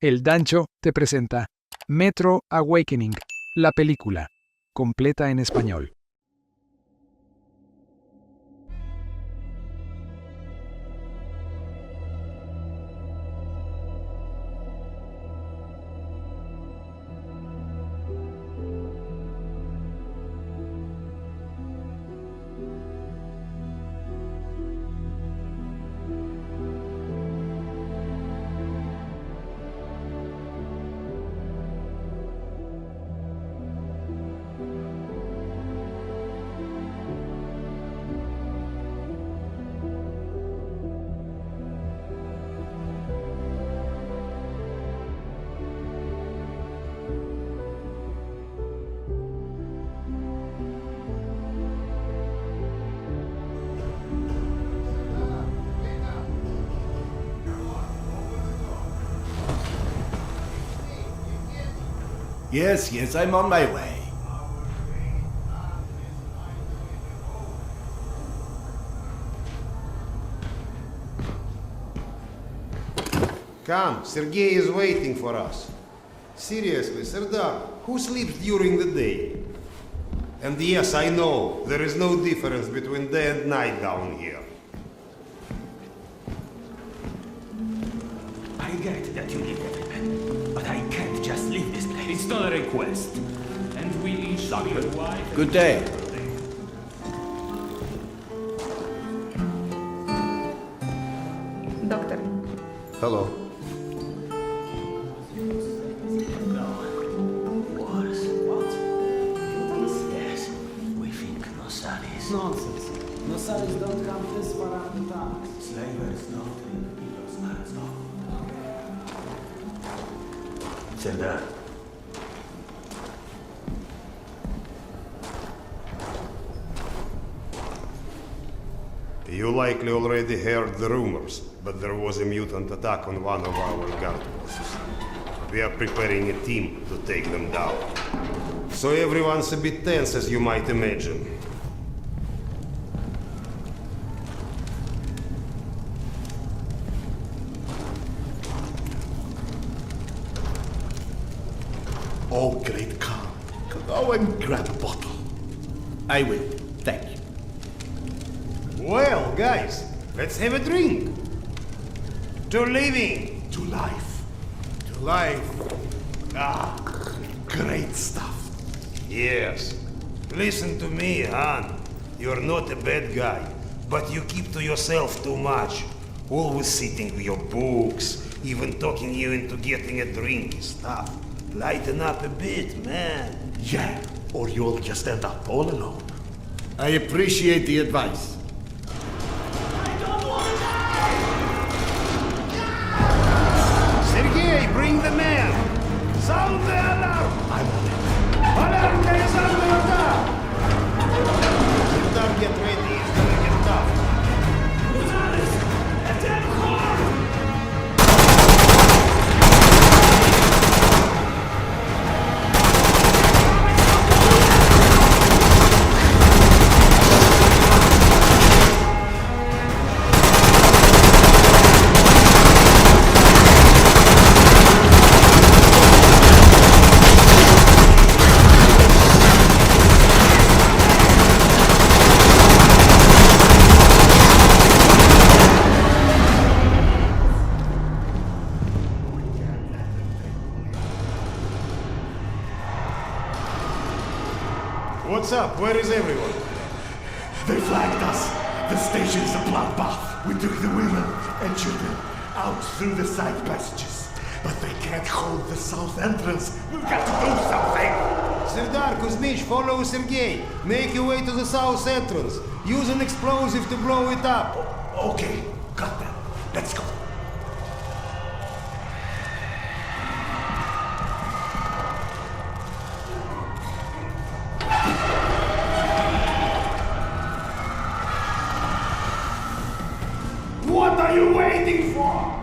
El Danchoo te presenta Metro Awakening, la película, completa en español. Yes, I'm on my way. Come, Sergei is waiting for us. Seriously, Serdar, who sleeps during the day? And yes, I know, there is no difference between day and night down here. I get that you need everything, but I can't just leave this place. It's not a request. And we each Doctor, your wife. good day. Doctor, Hello. Wars. What? Yes, we think Nosalis. Nonsense. Nosalis don't come this far after dark. Slavers not in people's hands. Serdar. You likely already heard the rumors, but there was a mutant attack on one of our guard posts. We are preparing a team to take them down. So everyone's a bit tense, as you might imagine. Oh, great Khan. Go and grab a bottle. I will. Thank you. Well, guys, let's have a drink. To living. To life. To life. Ah, great stuff. Yes. Listen to me, Han. You're not a bad guy, but you keep to yourself too much. Always sitting with your books, even talking you into getting a drink is tough. Lighten up a bit, man. Yeah, or you'll just end up all alone. I appreciate the advice. Sergei, bring the man! Sound the alarm! I'm on it. Alarm, there is under attack! Serdar, get ready, it's gonna get tough. What's up? Where is everyone? They flagged us. The station's a bloodbath. We took the women and children out through the side passages. But they can't hold the south entrance. We've got to do something. Serdar, Kuzmich, follow Sergei. Make your way to the south entrance. Use an explosive to blow it up. Okay, got that. Let's go. What are you waiting for?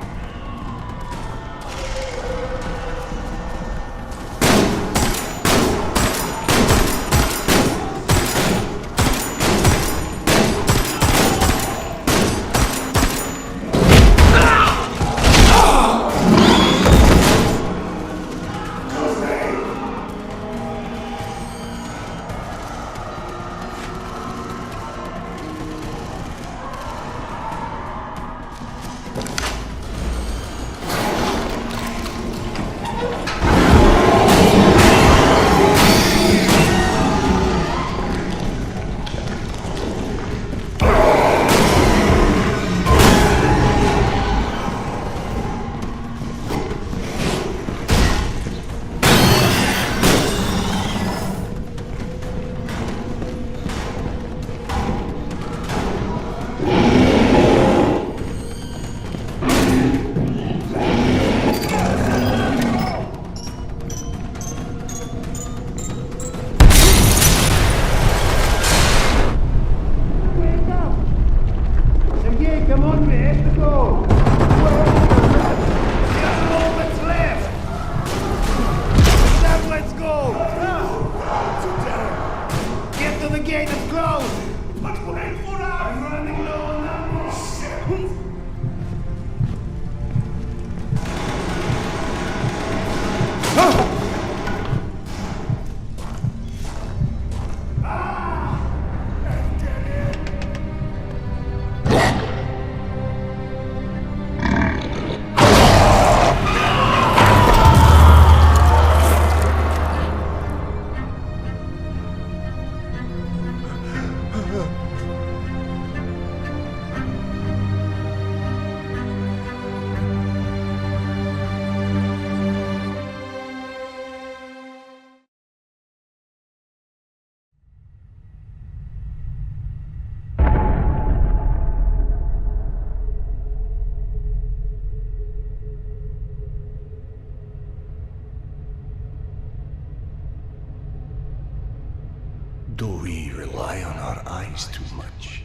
Do we rely on our eyes too much?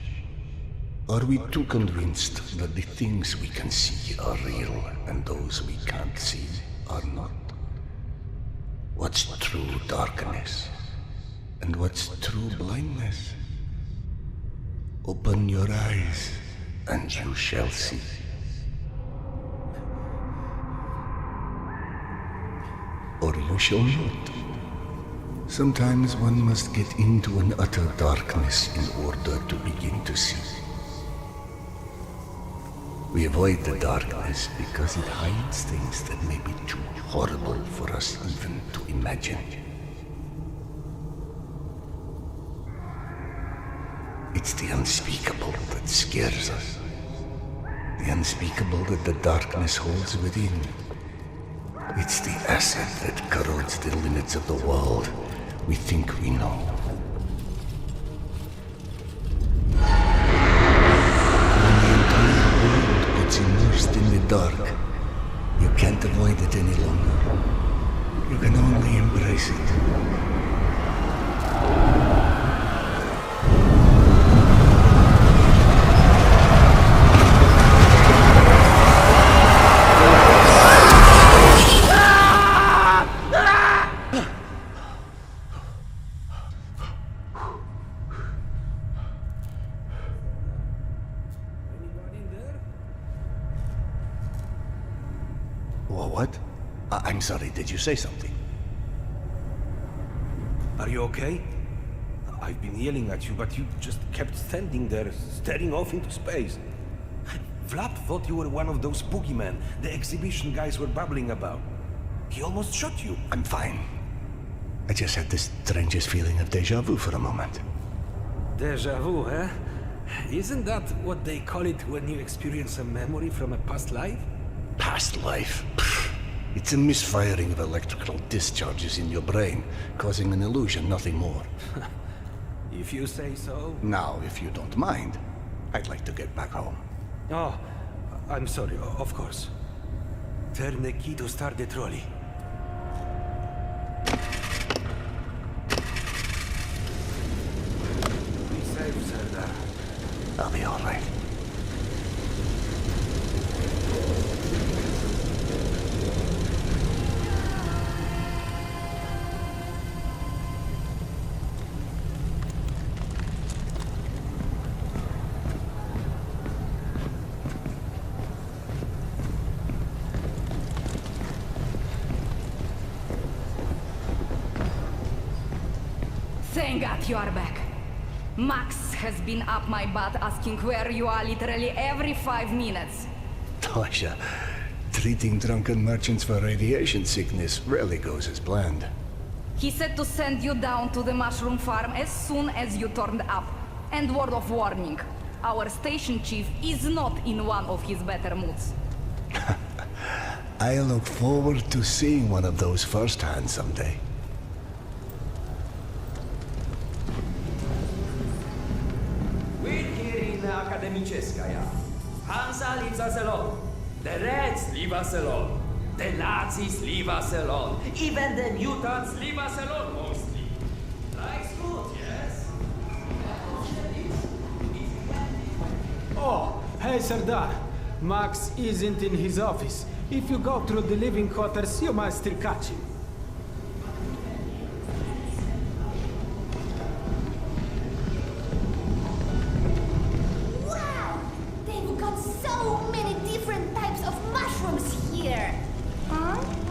Are we too convinced that the things we can see are real and those we can't see are not? What's true darkness and what's true blindness? Open your eyes and you shall see. Or you shall not. Sometimes one must get into an utter darkness in order to begin to see. We avoid the darkness because it hides things that may be too horrible for us even to imagine. It's the unspeakable that scares us. The unspeakable that the darkness holds within. It's the acid that corrodes the limits of the world we think we know. When the entire world gets immersed in the dark, you can't avoid it any longer. You can only embrace it. What? I'm sorry, did you say something? Are you okay? I've been yelling at you, but you just kept standing there, staring off into space. Vlad thought you were one of those boogeymen the exhibition guys were babbling about. He almost shot you. I'm fine. I just had this strangest feeling of deja vu for a moment. Deja vu, eh? Isn't that what they call it when you experience a memory from a past life? Past life? It's a misfiring of electrical discharges in your brain, causing an illusion, nothing more. If you say so. Now, if you don't mind, I'd like to get back home. Oh, I'm sorry, of course. Turn the key to start the trolley. Be safe, Serdar. I'll be all right. Thank God you are back. Max has been up my butt asking where you are literally every 5 minutes. Tasha, treating drunken merchants for radiation sickness rarely goes as planned. He said to send you down to the mushroom farm as soon as you turned up. And word of warning, our station chief is not in one of his better moods. I look forward to seeing one of those firsthand someday. Akademическая. Hansa leaves us alone. The Reds leave us alone. The Nazis leave us alone. Even the mutants leave us alone, mostly. Life's good, yes? Oh, hey Serdar. Max isn't in his office. If you go through the living quarters, you might still catch him.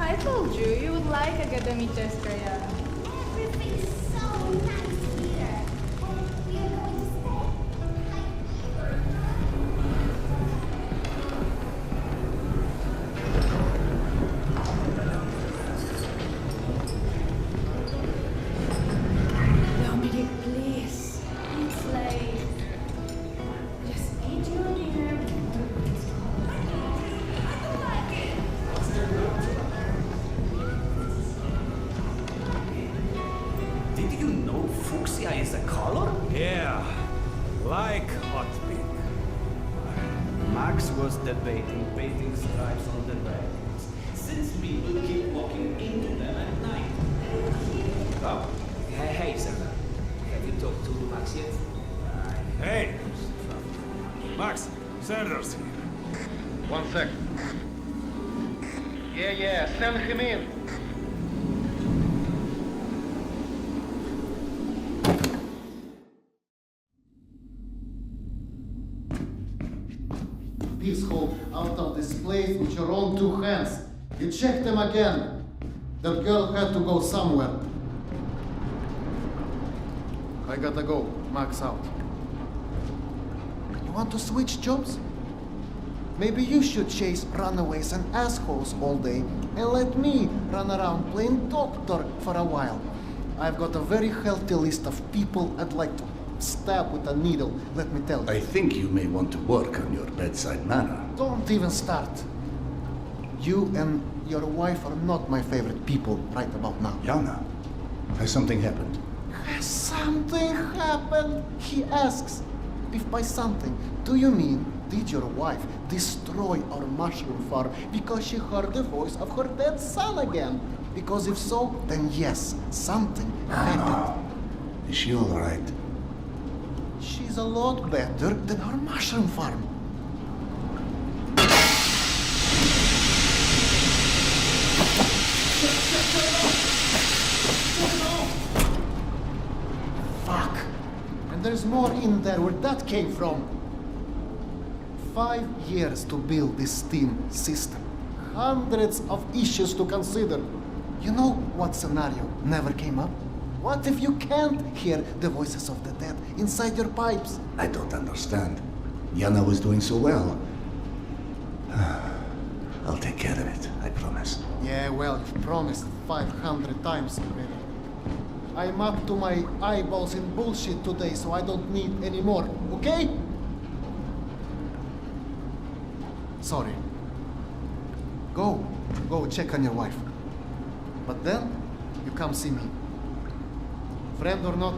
I told you, you would like Akademическая. Everything's so nice here. We are going to stay. Dominic, please. It's late. Just eat your dinner. I don't like it. Did you know Yeah, send him in. Peaceful out of this place with your own two hands. You checked them again. That girl had to go somewhere. I gotta go. Max out. You want to switch jobs? Maybe you should chase runaways and assholes all day and let me run around playing doctor for a while. I've got a very healthy list of people I'd like to stab with a needle, let me tell you. I think you may want to work on your bedside manner. Don't even start. You and your wife are not my favorite people right about now. Yana, has something happened? Has something happened? He asks. If by something, do you mean did your wife destroy our mushroom farm because she heard the voice of her dead son again? Because if so, then yes, something happened. Is she all right? She's a lot better than her mushroom farm. Fuck. And there's more in there where that came from. 5 years to build this steam system. Hundreds of issues to consider. You know what scenario never came up? What if you can't hear the voices of the dead inside your pipes? I don't understand. Yana was doing so well. I'll take care of it, I promise. Yeah, well, you've promised 500 times already. I'm up to my eyeballs in bullshit today, so I don't need any more, okay? Sorry. Go check on your wife. But then, you come see me. Friend or not,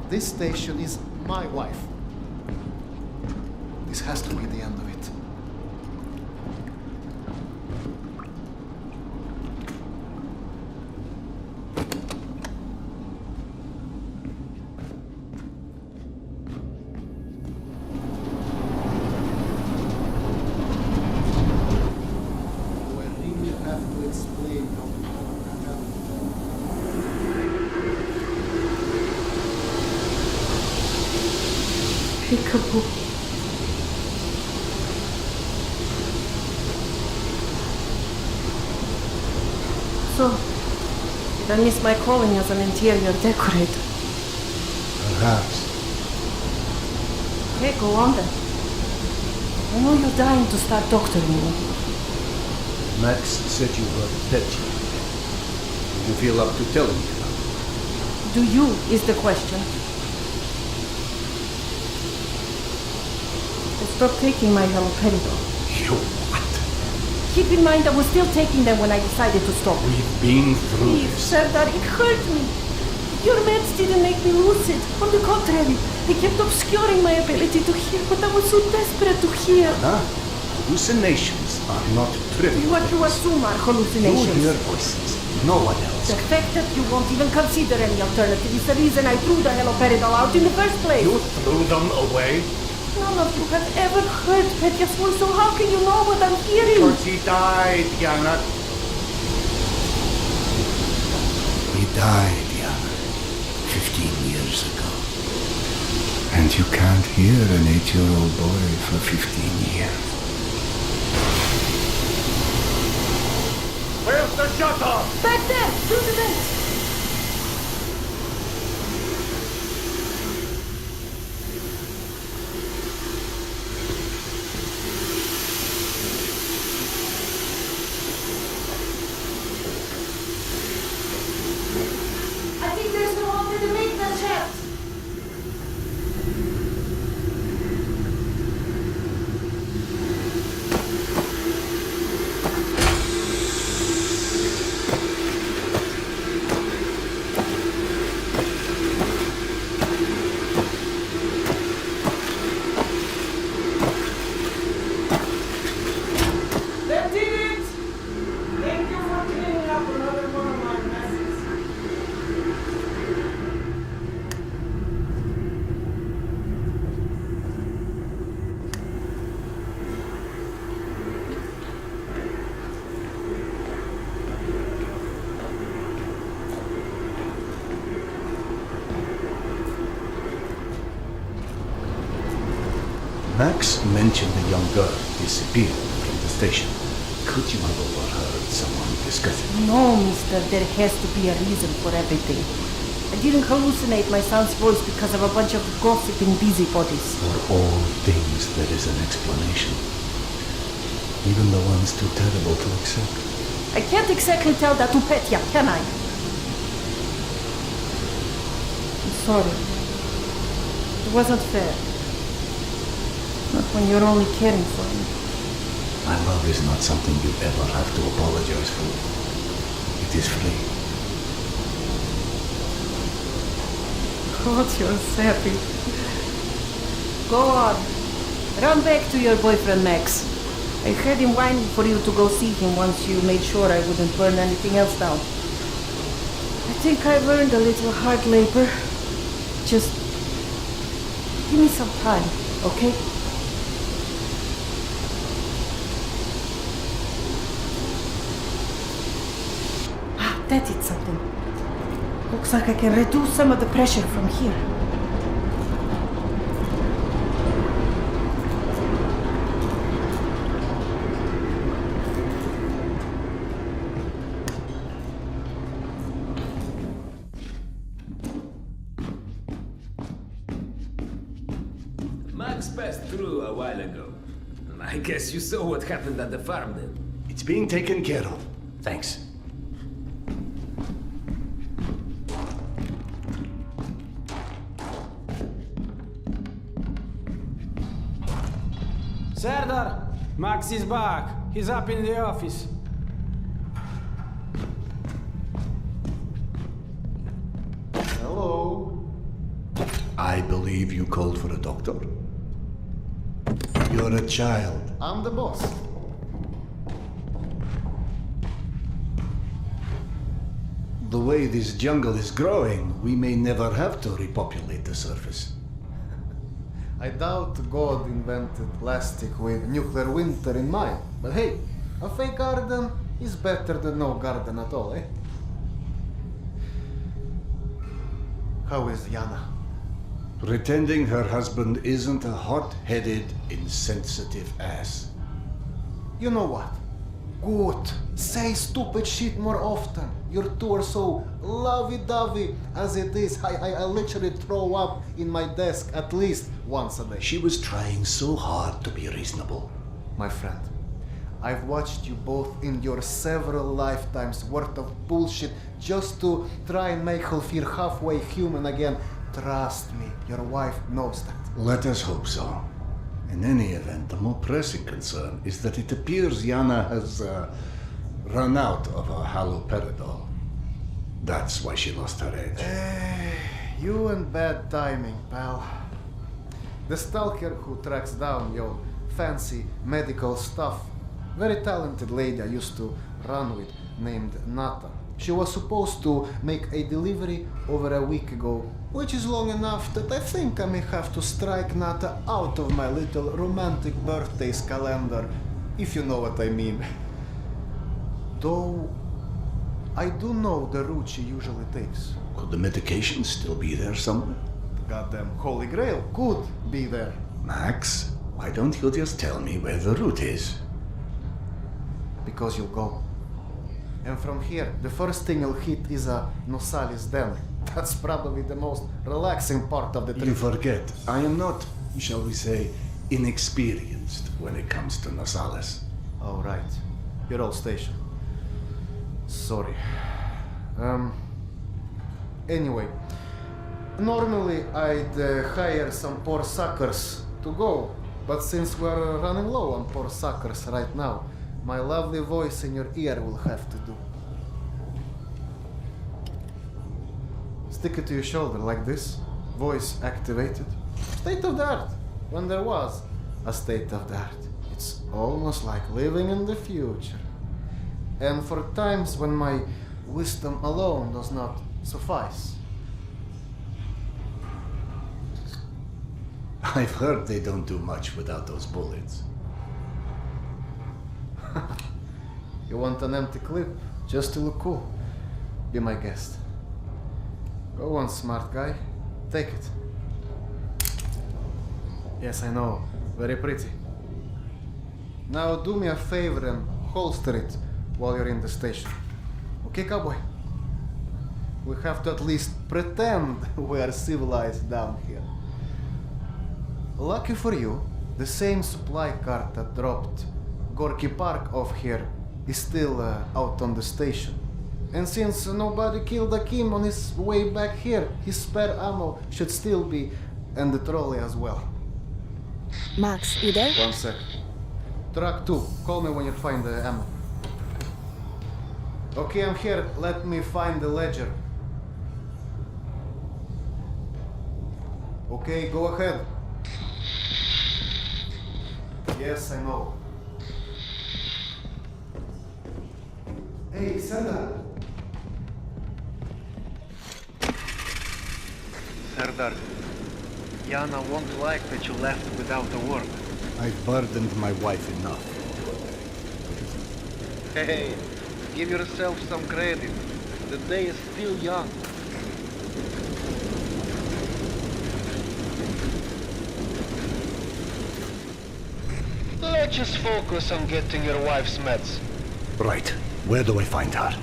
this station is my wife. This has to be the end of it. Do I really have to explain how Peekaboo. So, did I miss my calling as an interior decorator? Perhaps. Okay, go on then. I know you're dying to start doctoring me. Max said you were petty. Do you feel up to telling me now? Do you, is the question. I stopped taking my haloperidol. You what? Keep in mind I was still taking them when I decided to stop. We've been through Please, this. Serdar, it hurt me. Your meds didn't make me lucid. On the contrary, they kept obscuring my ability to hear, but I was so desperate to hear. Huh? Hallucinations are not trivial. What you things. assume are hallucinations. You hear voices. No one else. The fact that you won't even consider any alternative is the reason I threw the haloperidol out in the first place. You threw them away? None of you have ever heard Petya's voice, so how can you know what I'm hearing? Because he died, Yana. He died, Yana. 15 years ago. And you can't hear an 8-year-old boy for 15 years. Where's the shutter? Back there, through the vent. I think there's no one to make that shaft. Max mentioned a young girl disappeared from the station. Could you have overheard someone discussing? No, mister, there has to be a reason for everything. I didn't hallucinate my son's voice because of a bunch of gossiping busybodies. For all things there is an explanation. Even the ones too terrible to accept. I can't exactly tell that to Petya, can I? I'm sorry. It wasn't fair. Not when you're only caring for me. My love is not something you ever have to apologize for. It is free. God, you're sappy. Go on. Run back to your boyfriend, Max. I had him whining for you to go see him once you made sure I wouldn't burn anything else down. I think I've earned a little hard labor. Just give me some time, okay? Ah, that did something. Looks like I can reduce some of the pressure from here. Max passed through a while ago. I guess you saw what happened at the farm then. It's being taken care of. Thanks. Serdar, Max is back. He's up in the office. Hello. I believe you called for a doctor. You're a child. I'm the boss. The way this jungle is growing, we may never have to repopulate the surface. I doubt God invented plastic with nuclear winter in mind. But hey, a fake garden is better than no garden at all, eh? How is Yana? Pretending her husband isn't a hot-headed, insensitive ass. You know what? Good. Say stupid shit more often. Your two are so lovey-dovey as it is. I literally throw up in my desk at least once a day. She was trying so hard to be reasonable. My friend, I've watched you both endure several lifetimes worth of bullshit just to try and make her feel halfway human again. Trust me, your wife knows that. Let us hope so. In any event, the more pressing concern is that it appears Yana has run out of her haloperidol. That's why she lost her edge. You and bad timing, pal. The stalker who tracks down your fancy medical stuff, very talented lady I used to run with named Nata. She was supposed to make a delivery over a week ago, which is long enough that I think I may have to strike Nata out of my little romantic birthdays calendar, if you know what I mean. Though, I do know the route she usually takes. Could the medication still be there somewhere? Goddamn Holy Grail could be there. Max, why don't you just tell me where the route is? Because you'll go. And from here, the first thing you'll hit is a Nosalis den. That's probably the most relaxing part of the trip. You forget, I am not, shall we say, inexperienced when it comes to Nosalis. Oh, right. You're all stationed. Sorry. Anyway, normally I'd hire some poor suckers to go, but since we're running low on poor suckers right now, my lovely voice in your ear will have to do. Stick it to your shoulder like this, voice activated. State of the art, when there was a state of the art. It's almost like living in the future. And for times when my wisdom alone does not suffice. I've heard they don't do much without those bullets. You want an empty clip just to look cool? Be my guest. Go on, smart guy. Take it. Yes, I know. Very pretty. Now do me a favor and holster it while you're in the station. Okay, cowboy? We have to at least pretend we are civilized down here. Lucky for you, the same supply cart that dropped Gorky Park off here is still out on the station. And since nobody killed Akim on his way back here, his spare ammo should still be in the trolley as well. Max, you there? 1 sec. Truck 2, call me when you find the ammo. Okay, I'm here. Let me find the ledger. Okay, go ahead. Yes, I know. Hey, Serdar. Serdar, Yana won't like that you left without a word. I've burdened my wife enough. Hey, give yourself some credit. The day is still young. Let's just focus on getting your wife's meds. Right. Where do I find her?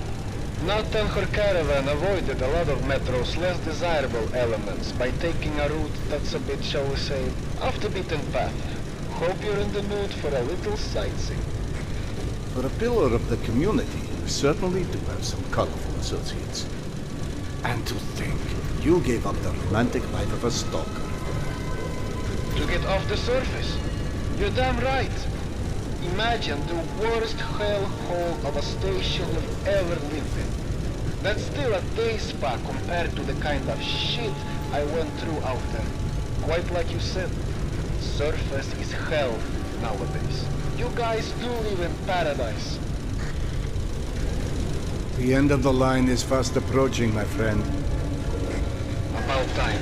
Not and her caravan avoided a lot of Metro's less desirable elements by taking a route that's a bit, shall we say, off the beaten path. Hope you're in the mood for a little sightseeing. For a pillar of the community, you certainly do have some colorful associates. And to think, you gave up the romantic life of a stalker. To get off the surface? You're damn right. Imagine the worst hellhole of a station you've ever lived in. That's still a day spa compared to the kind of shit I went through out there. Quite like you said, surface is hell nowadays. You guys do live in paradise. The end of the line is fast approaching, my friend. About time.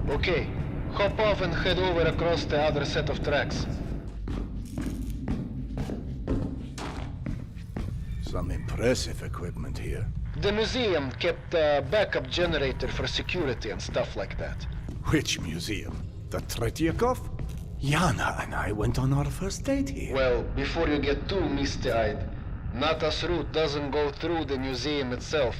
Okay, hop off and head over across the other set of tracks. Some impressive equipment here. The museum kept a backup generator for security and stuff like that. Which museum? The Tretyakov? Yana and I went on our first date here. Well, before you get too misty-eyed, Nata's route doesn't go through the museum itself.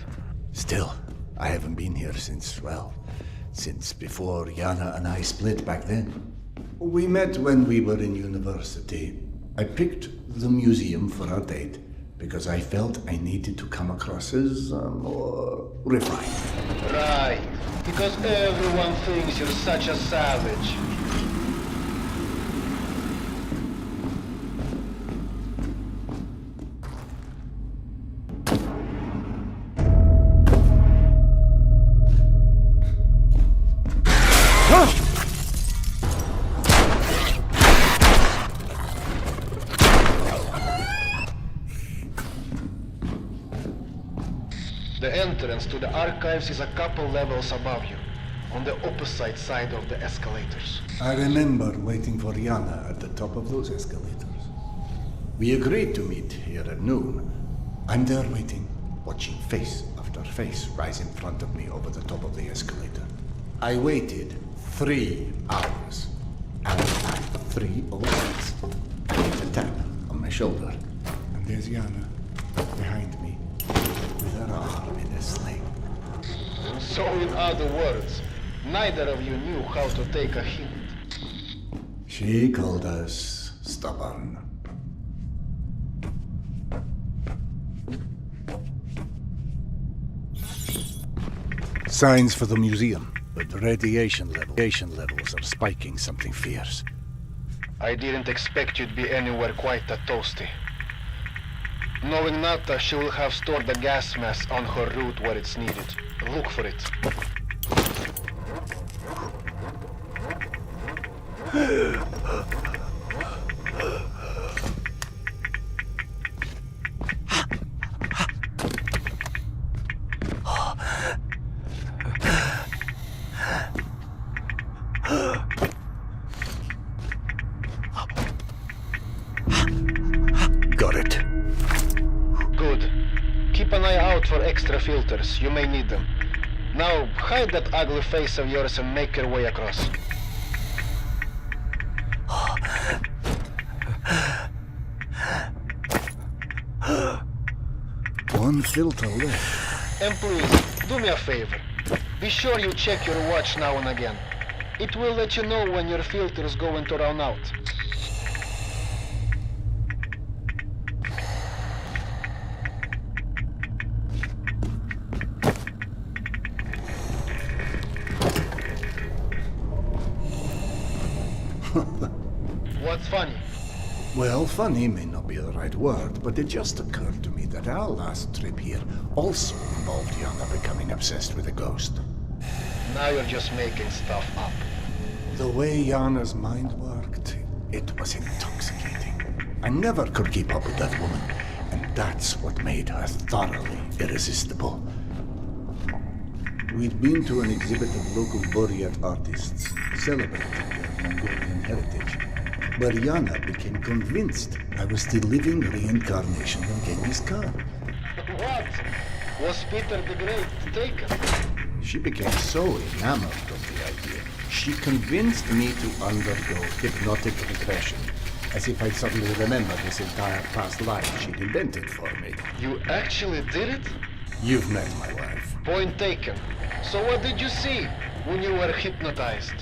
Still, I haven't been here since before Yana and I split back then. We met when we were in university. I picked the museum for our date because I felt I needed to come across as more refined. Right, because everyone thinks you're such a savage. The entrance to the archives is a couple levels above you, on the opposite side of the escalators. I remember waiting for Yana at the top of those escalators. We agreed to meet here at noon. I'm there waiting, watching face after face rise in front of me over the top of the escalator. I waited 3 hours. And at 3:06, I get a tap on my shoulder. And there's Yana, behind me, with her arm in a sling. So in other words, neither of you knew how to take a hint. She called us stubborn. Signs for the museum, but the radiation levels are spiking something fierce. I didn't expect you'd be anywhere quite that toasty. Knowing Nata, she will have stored the gas mask on her route where it's needed. Look for it. extra filters. You may need them. Now, hide that ugly face of yours and make your way across. One filter left. And please, do me a favor. Be sure you check your watch now and again. It will let you know when your filter is going to run out. What's funny? Well, funny may not be the right word, but it just occurred to me that our last trip here also involved Yana becoming obsessed with a ghost. Now you're just making stuff up. The way Yana's mind worked, it was intoxicating. I never could keep up with that woman, and that's what made her thoroughly irresistible. We'd been to an exhibit of local Buryat artists celebrating their Mongolian heritage, where Yana became convinced I was the living reincarnation of Genghis Khan. What? Was Peter the Great taken? She became so enamored of the idea, she convinced me to undergo hypnotic regression, as if I'd suddenly remembered this entire past life she'd invented for me. You actually did it? You've met my wife. Point taken. So what did you see when you were hypnotized?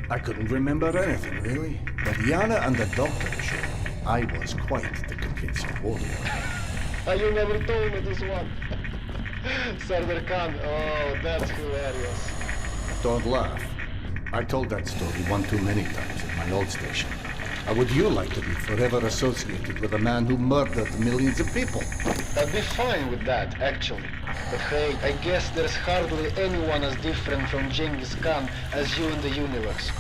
I couldn't remember anything, really. But Yana and the doctor showed I was quite the convincing warrior. You never told me this one. Sardar Khan, oh, that's hilarious. Don't laugh. I told that story one too many times at my old station. How would you like to be forever associated with a man who murdered millions of people? I'd be fine with that, actually. But hey, I guess there's hardly anyone as different from Genghis Khan as you in the universe.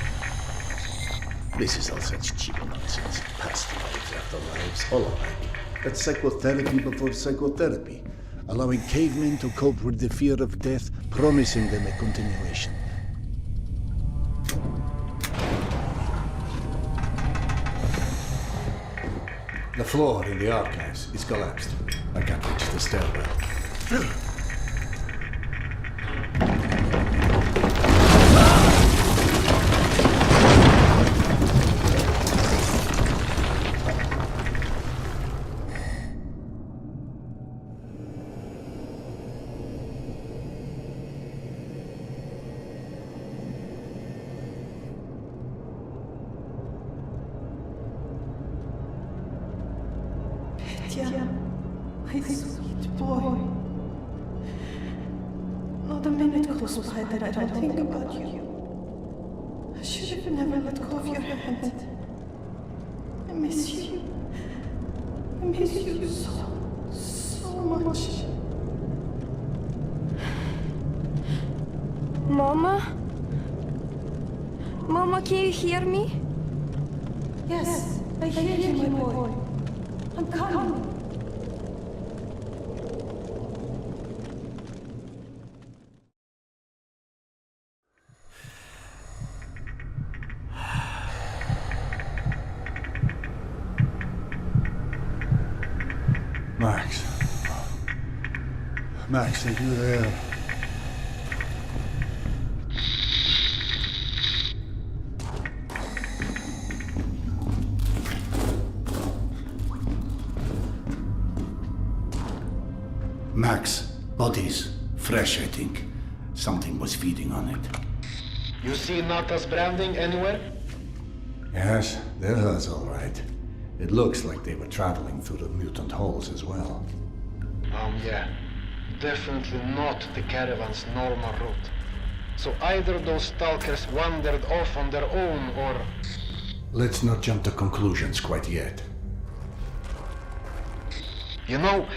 This is all such cheap nonsense. Past lives, after lives, all alike. That's psychotherapy before psychotherapy. Allowing cavemen to cope with the fear of death, promising them a continuation. The floor in the archives is collapsed. I can't reach the stairwell. My sweet boy. Not a minute goes by that I don't think about you. I should have never let go of your hand. I miss you. I miss you so much. Mama? Mama, can you hear me? Yes, I hear you, my boy. I'm coming. Max. Max, are you there? Max, bodies. Fresh, I think. Something was feeding on it. You see Nata's branding anywhere? Yes, they're hers, all right. It looks like they were traveling through the mutant halls as well. Yeah. Definitely not the caravan's normal route. So either those stalkers wandered off on their own, or... Let's not jump to conclusions quite yet. You know,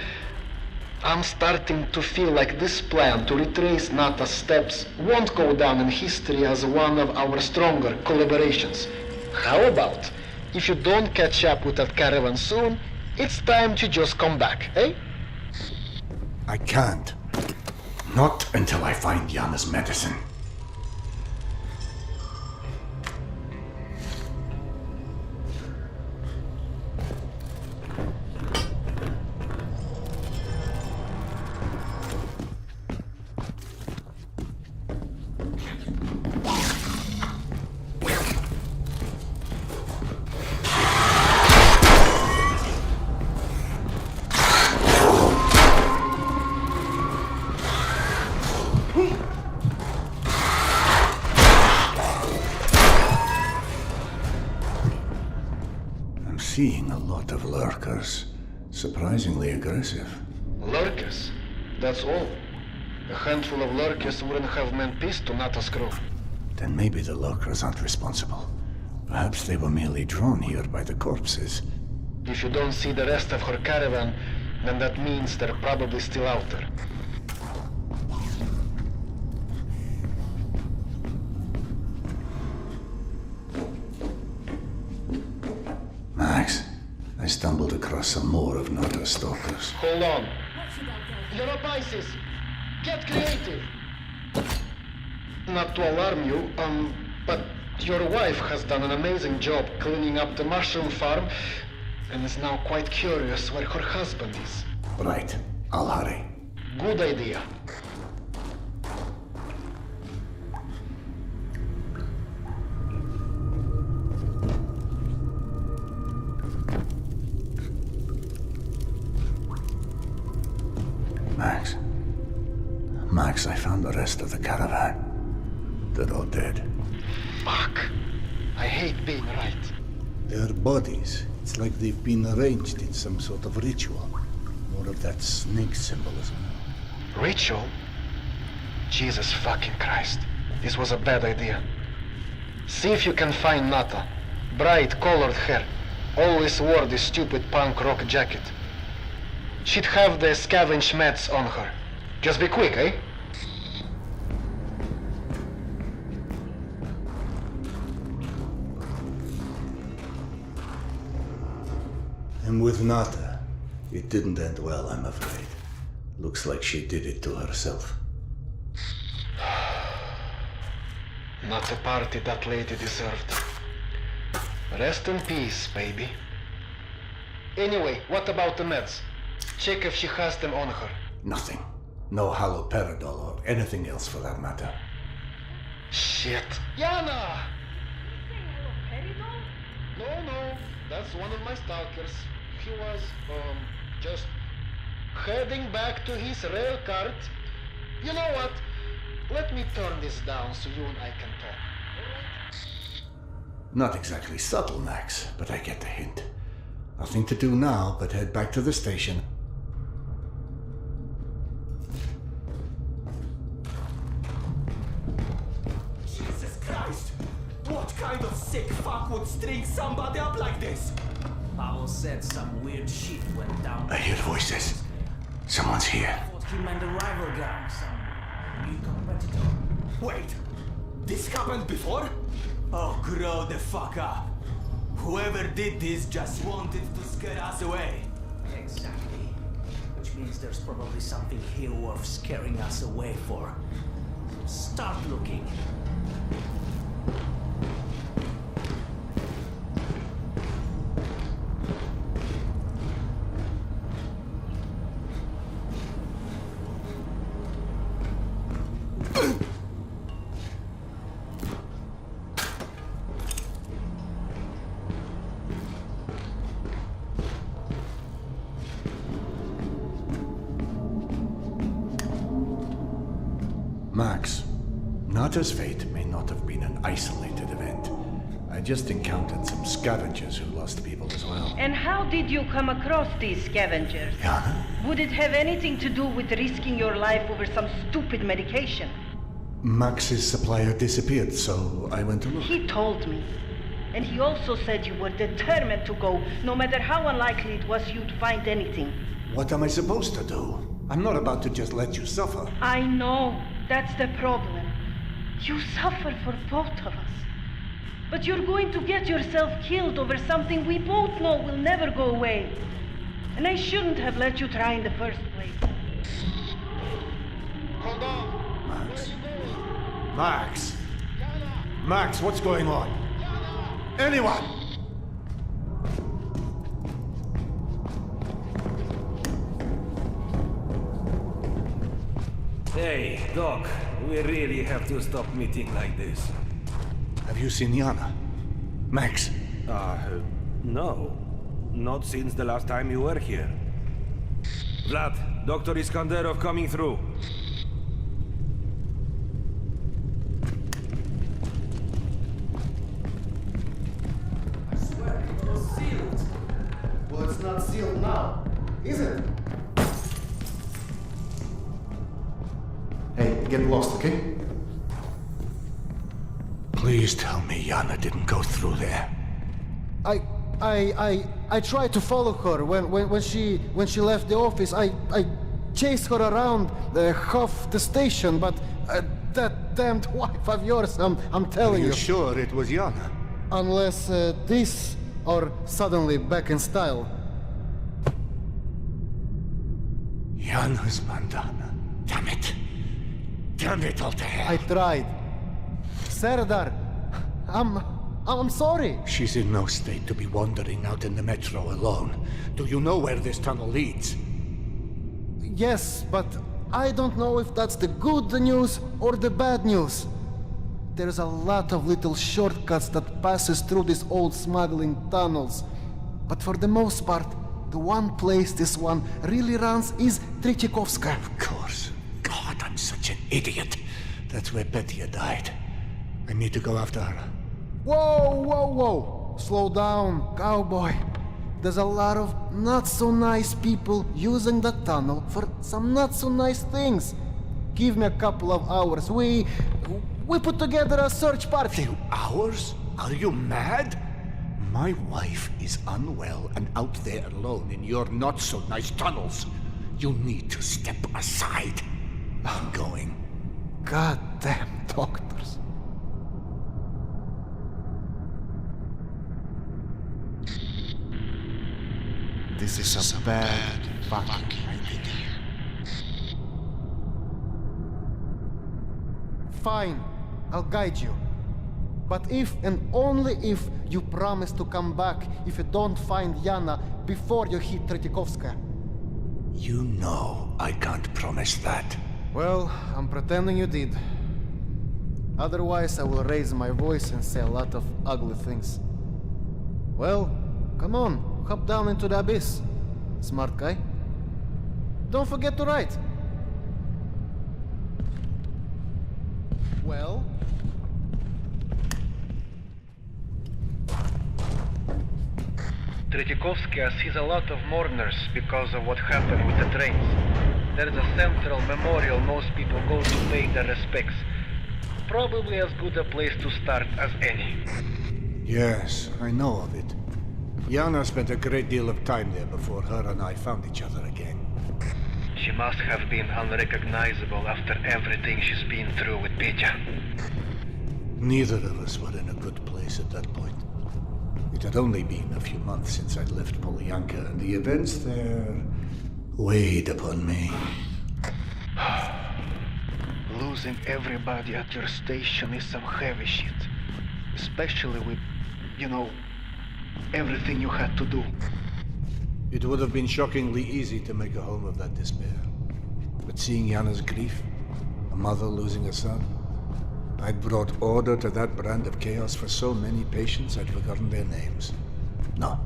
I'm starting to feel like this plan to retrace Nata's steps won't go down in history as one of our stronger collaborations. How about, if you don't catch up with that caravan soon, it's time to just come back, eh? I can't. Not until I find Yana's medicine. seeing a lot of lurkers. Surprisingly aggressive. Lurkers? That's all. A handful of lurkers wouldn't have meant peace to NATO's crew. Then maybe the lurkers aren't responsible. Perhaps they were merely drawn here by the corpses. If you don't see the rest of her caravan, then that means they're probably still out there. Max, I stumbled across some more of Nota's stalkers. Hold on. You're up, ISIS. Get creative. Not to alarm you, but your wife has done an amazing job cleaning up the mushroom farm and is now quite curious where her husband is. Right. I'll hurry. Good idea. Max, I found the rest of the caravan. They're all dead. Fuck. I hate being right. Their bodies, it's like they've been arranged in some sort of ritual. More of that snake symbolism. Ritual? Jesus fucking Christ. This was a bad idea. See if you can find Nata. Bright colored hair. Always wore this stupid punk rock jacket. She'd have the scavenge meds on her. Just be quick, eh? And with Nata, it didn't end well, I'm afraid. Looks like she did it to herself. Not the party that lady deserved. Rest in peace, baby. Anyway, what about the meds? Check if she has them on her. Nothing. No haloperidol or anything else for that matter. Shit. Yana! No. That's one of my stalkers. He was, just heading back to his rail cart. You know what? Let me turn this down so you and I can talk. Not exactly subtle, Max, but I get the hint. Nothing to do now but head back to the station. Jesus Christ! What kind of sick fuck would string somebody up like this? Paolo said some weird shit went down. I hear voices. Someone's here. I thought he meant a rival gang, some new competitor. Wait! This happened before? Oh, grow the fuck up. Whoever did this just wanted to scare us away. Exactly. Which means there's probably something here worth scaring us away for. Start looking. Max, Nata's fate may not have been an isolated event. I just encountered some scavengers who lost people as well. And how did you come across these scavengers? Yana? Would it have anything to do with risking your life over some stupid medication? Max's supplier disappeared, so I went to look. He told me. And he also said you were determined to go, no matter how unlikely it was you'd find anything. What am I supposed to do? I'm not about to just let you suffer. I know. That's the problem. You suffer for both of us. But you're going to get yourself killed over something we both know will never go away. And I shouldn't have let you try in the first place. Hold on. Max. Where are you going? Max! Max, what's going on? Anyone! Hey, Doc, we really have to stop meeting like this. Have you seen Yana? Max? No. Not since the last time you were here. Vlad, Dr. Iskanderov coming through. I swear it was sealed. sealed now, is it? Hey, get lost, okay? Please tell me Yana didn't go through there. I tried to follow her when she left the office. I chased her around half the station, but that damned wife of yours, I'm telling you. Are you sure it was Yana? Unless this or suddenly back in style. Yana's bandana. Damn it. Damn it all to hell. I tried. Serdar, I'm sorry. She's in no state to be wandering out in the metro alone. Do you know where this tunnel leads? Yes, but I don't know if that's the good news or the bad news. There's a lot of little shortcuts that passes through these old smuggling tunnels. But for the most part, the one place this one really runs is Tretyakovska. Of course. God, I'm such an idiot. That's where Petya died. I need to go after her. Whoa! Slow down, cowboy. There's a lot of not-so-nice people using the tunnel for some not-so-nice things. Give me a couple of hours. We put together a search party. 2 hours? Are you mad? My wife is unwell and out there alone in your not-so-nice tunnels. You need to step aside. I'm going. Goddamn doctors. This is a bad fucking idea. Fine, I'll guide you. But if and only if you promise to come back if you don't find Yana before you hit Tretyakovska. You know I can't promise that. Well, I'm pretending you did. Otherwise, I will raise my voice and say a lot of ugly things. Well, come on, hop down into the abyss. Smart guy. Don't forget to write. Well? Tretyakovska sees a lot of mourners because of what happened with the trains. There's a central memorial most people go to pay their respects. Probably as good a place to start as any. Yes, I know of it. Yana spent a great deal of time there before her and I found each other again. She must have been unrecognizable after everything she's been through with Petya. Neither of us were in a good place at that point. It had only been a few months since I'd left Polyanka, and the events there weighed upon me. Losing everybody at your station is some heavy shit. Especially with, everything you had to do. It would have been shockingly easy to make a home of that despair. But seeing Yana's grief, a mother losing a son, I'd brought order to that brand of chaos for so many patients I'd forgotten their names. No.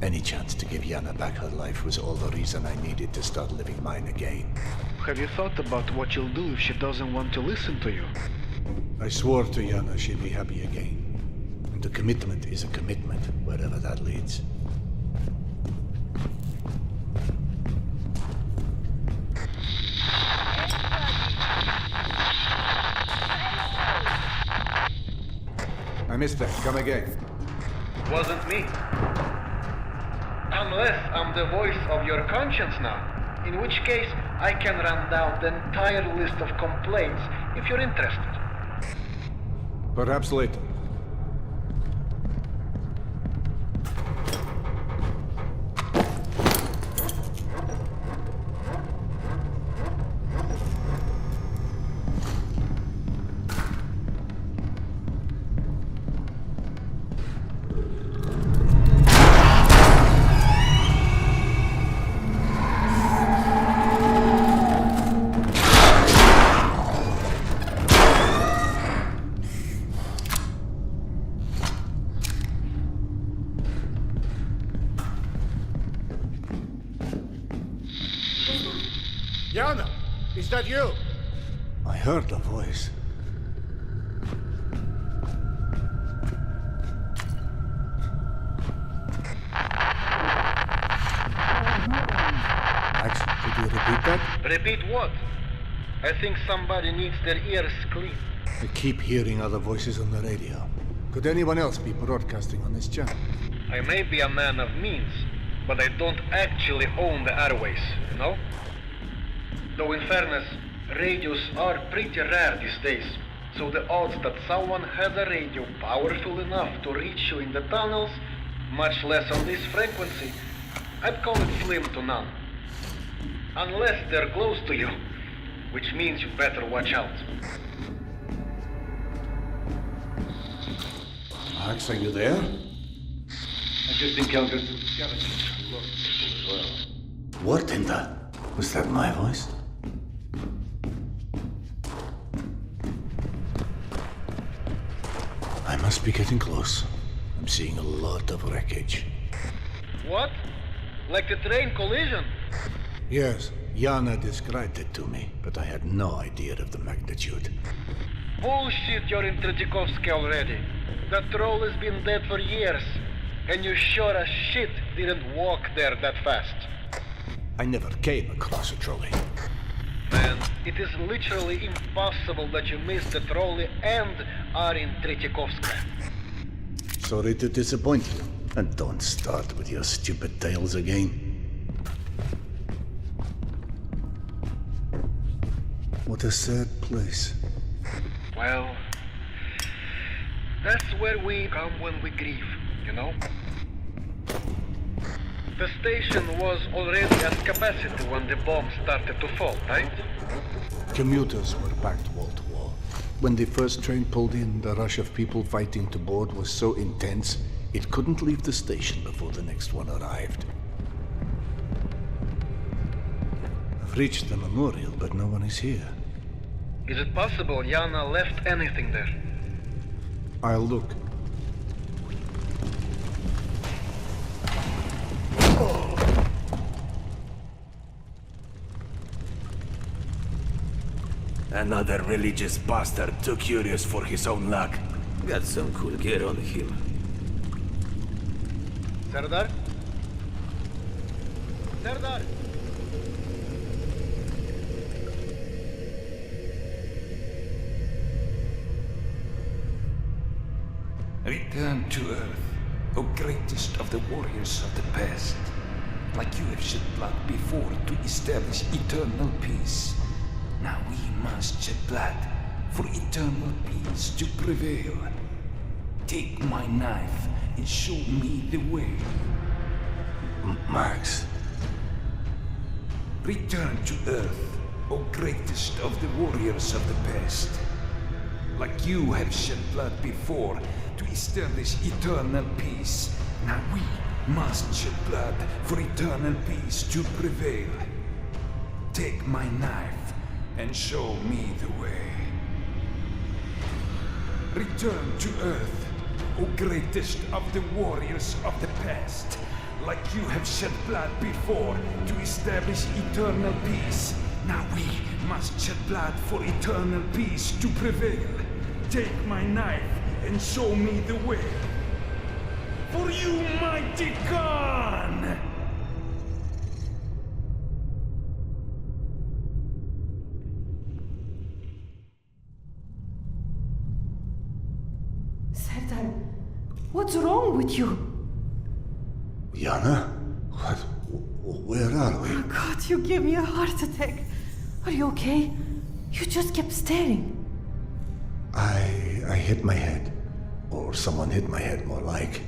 Any chance to give Yana back her life was all the reason I needed to start living mine again. Have you thought about what you'll do if she doesn't want to listen to you? I swore to Yana she'd be happy again. And a commitment is a commitment, wherever that leads. I missed that. Come again. Wasn't me. Unless I'm the voice of your conscience now. In which case, I can run down the entire list of complaints if you're interested. Perhaps later. Yana, is that you? I heard a voice. Repeat what? I think somebody needs their ears clean. I keep hearing other voices on the radio. Could anyone else be broadcasting on this channel? I may be a man of means, but I don't actually own the airways, you know? Though in fairness, radios are pretty rare these days, so the odds that someone had a radio powerful enough to reach you in the tunnels, much less on this frequency, I'd call it slim to none. Unless they're close to you, which means you better watch out. Max, are you there? I just encountered some scavengers who lost people as well. What in the... Was that my voice? I must be getting close. I'm seeing a lot of wreckage. What? Like the train collision? Yes, Yana described it to me, but I had no idea of the magnitude. Bullshit, you're in Tretyakovsky already. That troll has been dead for years, and you sure as shit didn't walk there that fast. I never came across a trolley. Man, it is literally impossible that you missed the trolley and are in Tretyakovsky. Sorry to disappoint you. And don't start with your stupid tales again. What a sad place. Well, that's where we come when we grieve, you know? The station was already at capacity when the bomb started to fall, right? Commuters were packed wall to wall. When the first train pulled in, the rush of people fighting to board was so intense, it couldn't leave the station before the next one arrived. I've reached the memorial, but no one is here. Is it possible Yana left anything there? I'll look. Another religious bastard too curious for his own luck. Got some cool gear on him. Serdar? Serdar! Return to Earth, O greatest of the warriors of the past. Like you have shed blood before to establish eternal peace. Now we must shed blood for eternal peace to prevail. Take my knife and show me the way. Max. Return to Earth, O greatest of the warriors of the past. Like you have shed blood before to establish eternal peace. Now we must shed blood for eternal peace to prevail. Take my knife and show me the way. Return to Earth, O greatest of the warriors of the past. Like you have shed blood before to establish eternal peace. Now we must shed blood for eternal peace to prevail. Take my knife and show me the way. For you, mighty Khan! Serdar, what's wrong with you? Yana? What? Where are we? Oh God, you gave me a heart attack. Are you okay? You just kept staring. I hit my head. Or someone hit my head, more like.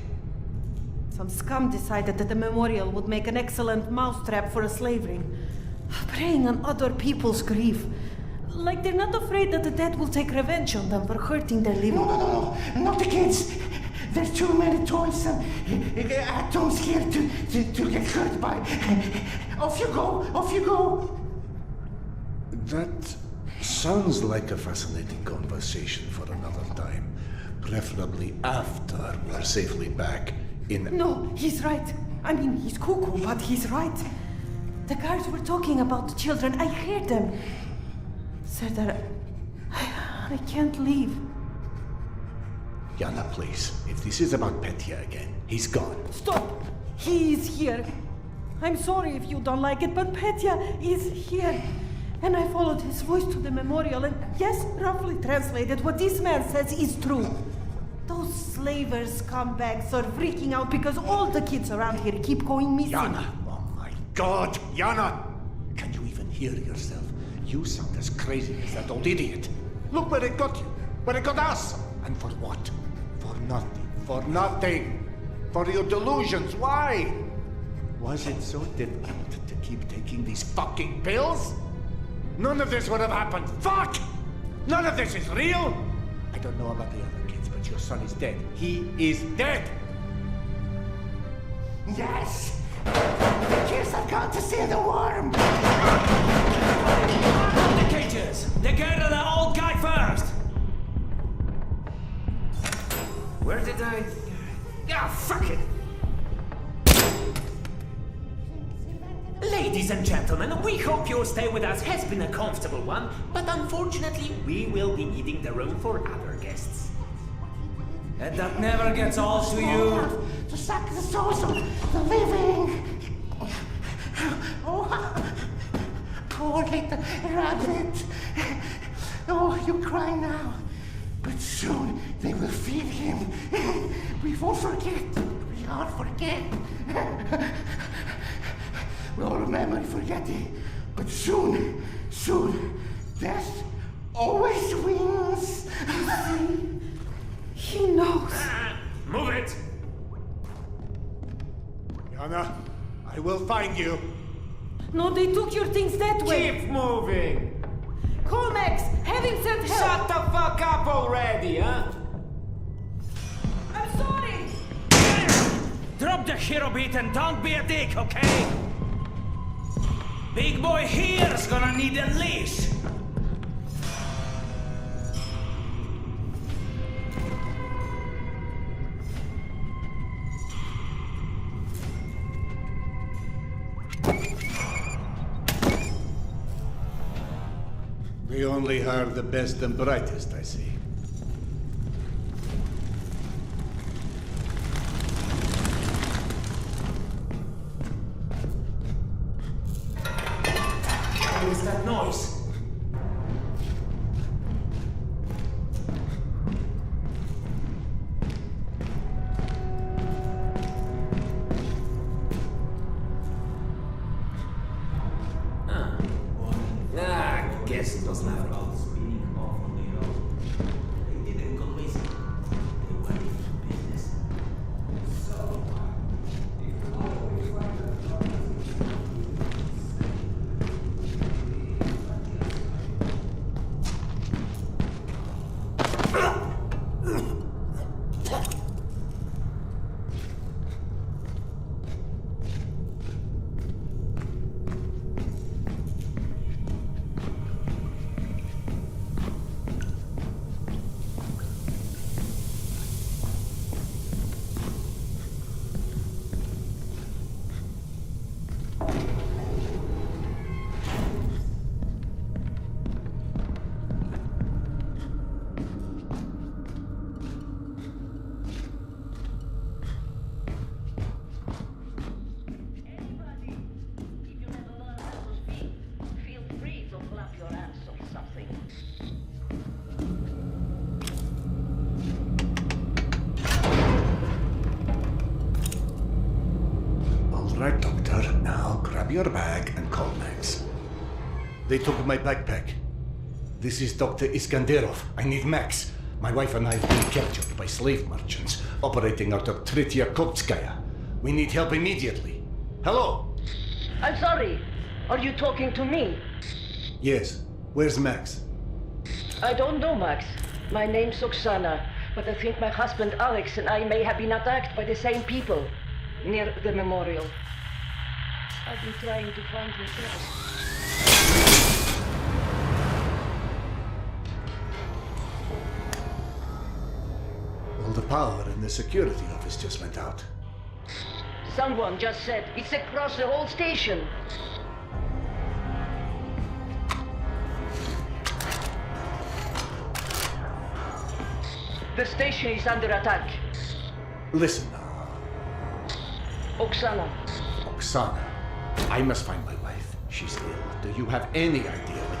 Some scum decided that the memorial would make an excellent mousetrap for a slave ring. Preying on other people's grief. Like they're not afraid that the dead will take revenge on them for hurting their living. No, not the kids. There's too many toys and atoms here to get hurt by. Off you go. That sounds like a fascinating conversation for another time. Preferably after we're safely back in... No, he's right. I mean, he's cuckoo, but he's right. The guards were talking about the children. I heard them. Serdar, I can't leave. Yana, please. If this is about Petya again, he's gone. Stop! He is here. I'm sorry if you don't like it, but Petya is here. And I followed his voice to the memorial, and yes, roughly translated, what this man says is true. Those slaver scumbags are freaking out because all the kids around here keep going missing. Yana! Oh my God! Yana! Can you even hear yourself? You sound as crazy as that old idiot. Look where it got you. Where it got us. And for what? For nothing. For nothing. For your delusions. Why? Was it so difficult to keep taking these fucking pills? None of this would have happened. Fuck! None of this is real. I don't know about the other kids, but your son is dead. He is dead. Yes! The kids have gone to see the worm! The cages! The girl and the old guy first! Where did I... Ah, fuck it! Ladies and gentlemen, we hope your stay with us has been a comfortable one, but unfortunately we will be needing the room for other guests. And that never gets old to you. To suck the souls of the living! Oh, poor little rabbit! Oh, you cry now, but soon they will feed him. We won't forget. We won't forget. We all remember forgetting, but soon, death always wins. He knows. Move it! Yana, I will find you. No, they took your things that way. Keep moving! Call Max! Have him send help! Shut the fuck up already, huh? I'm sorry! Drop the hero beat and don't be a dick, okay? Big boy here's gonna need a leash! They only hire the best and brightest, I see. What is that noise? Guess it was nothing. Right, Doctor. Now grab your bag and call Max. They took my backpack. This is Dr. Iskanderov. I need Max. My wife and I have been captured by slave merchants operating out of Tretyakovskaya. We need help immediately. Hello? I'm sorry. Are you talking to me? Yes. Where's Max? I don't know, Max. My name's Oksana, but I think my husband Alex and I may have been attacked by the same people near the memorial. I've been trying to find him first. All the power in the security office just went out. Someone just said it's across the whole station. The station is under attack. Listen now. Oksana. Oksana, I must find my wife. She's ill. Do you have any idea what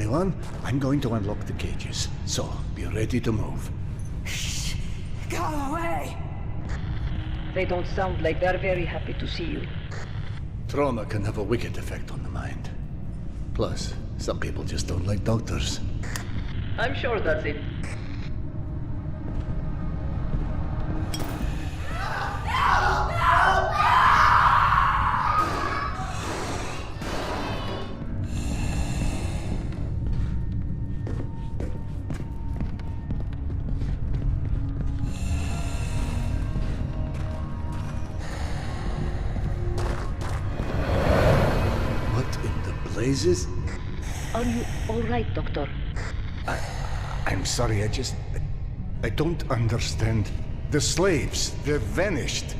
Everyone, I'm going to unlock the cages, so be ready to move. Shh! Go away! They don't sound like they're very happy to see you. Trauma can have a wicked effect on the mind. Plus, some people just don't like doctors. I'm sure that's it. Blazes? Are you all right, Doctor? I'm sorry, I don't understand. The slaves, they're vanished.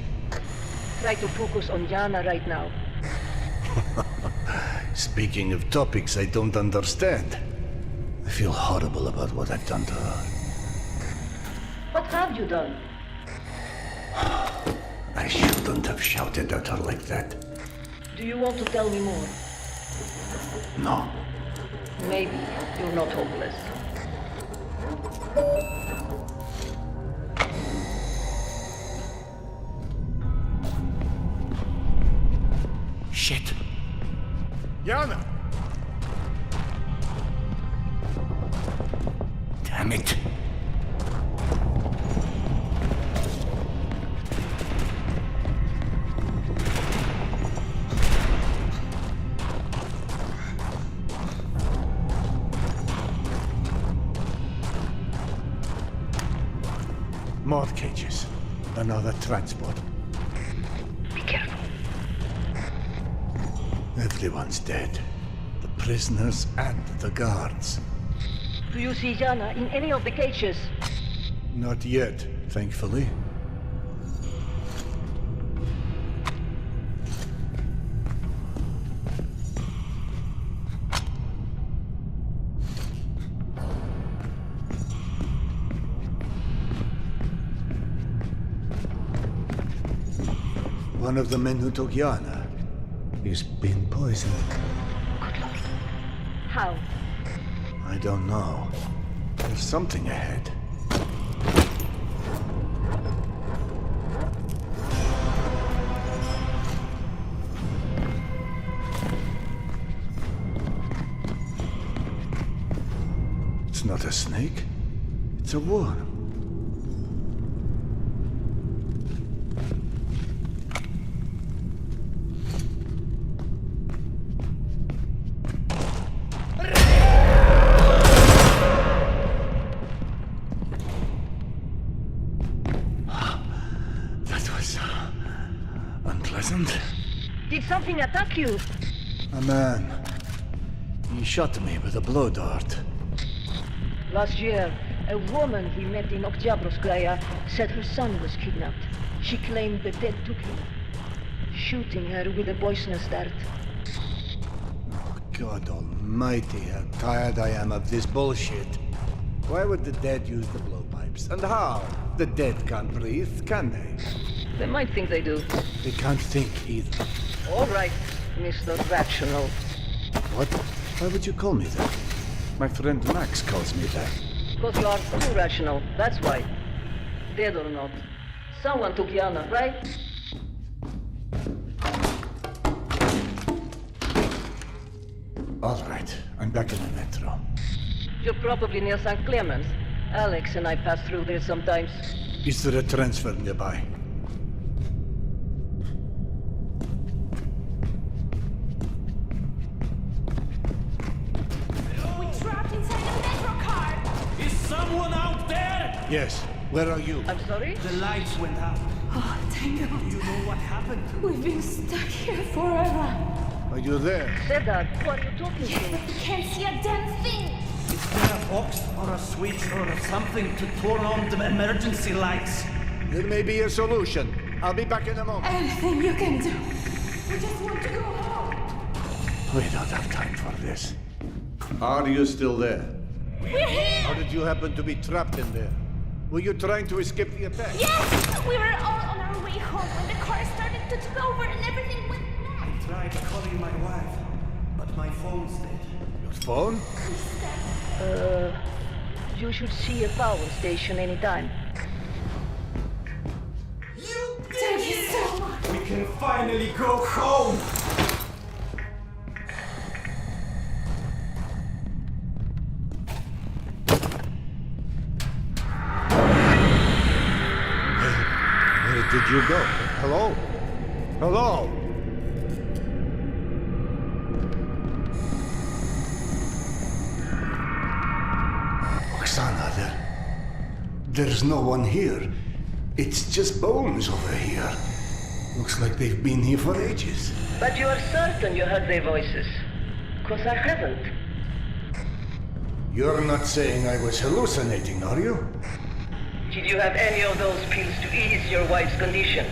Try to focus on Yana right now. Speaking of topics I don't understand, I feel horrible about what I've done to her. What have you done? I shouldn't have shouted at her like that. Do you want to tell me more? No. Maybe you're not hopeless. Shit. Yana! Damn it. More cages. Another transport. Be careful. Everyone's dead. The prisoners and the guards. Do you see Yana in any of the cages? Not yet, thankfully. One of the men who took Yana is been poisoned. Good Lord. How? I don't know. There's something ahead. It's not a snake. It's a worm. Did something attack you? A man. He shot me with a blow dart. Last year, a woman we met in Oktябрьskaya said her son was kidnapped. She claimed the dead took him, shooting her with a poisonous dart. Oh, God almighty, how tired I am of this bullshit. Why would the dead use the blowpipes? And how? The dead can't breathe, can they? They might think they do. They can't think either. All right, Mr. Rational. What? Why would you call me that? My friend Max calls me that. Because you are too rational, that's why. Dead or not. Someone took Yana, right? All right, I'm back in the metro. You're probably near St. Clements. Alex and I pass through there sometimes. Is there a transfer nearby? Yes. Where are you? I'm sorry? The lights went out. Oh, thank God. Do you know what happened? We've been stuck here forever. Are you there? Seda, who are you talking Yes, to? but we can't see a damn thing. Is there a box or a switch or something to turn on the emergency lights? There may be a solution. I'll be back in a moment. Anything you can do. We just want to go home. We don't have time for this. Are you still there? We're here! How did you happen to be trapped in there? Were you trying to escape the attack? Yes! We were all on our way home when the car started to tip over and everything went black. I tried calling my wife, but my phone's dead. Your phone? You should see a power station anytime. Thank you so much. We can finally go home! Where did you go? Hello? Hello? Oksana, there's no one here. It's just bones over here. Looks like they've been here for ages. But you are certain you heard their voices? 'Cause I haven't. You're not saying I was hallucinating, are you? Did you have any of those pills to ease your wife's condition?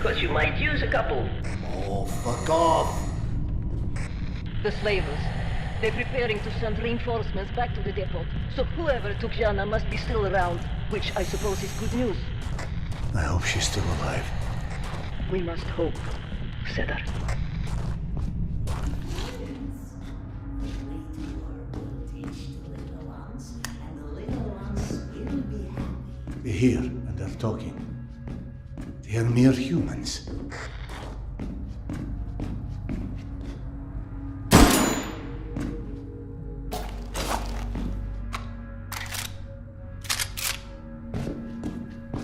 'Cause you might use a couple. Oh, fuck off! The slavers. They're preparing to send reinforcements back to the depot. So whoever took Jana must be still around, which I suppose is good news. I hope she's still alive. We must hope, Cedar. They're here and they're talking. They are mere humans.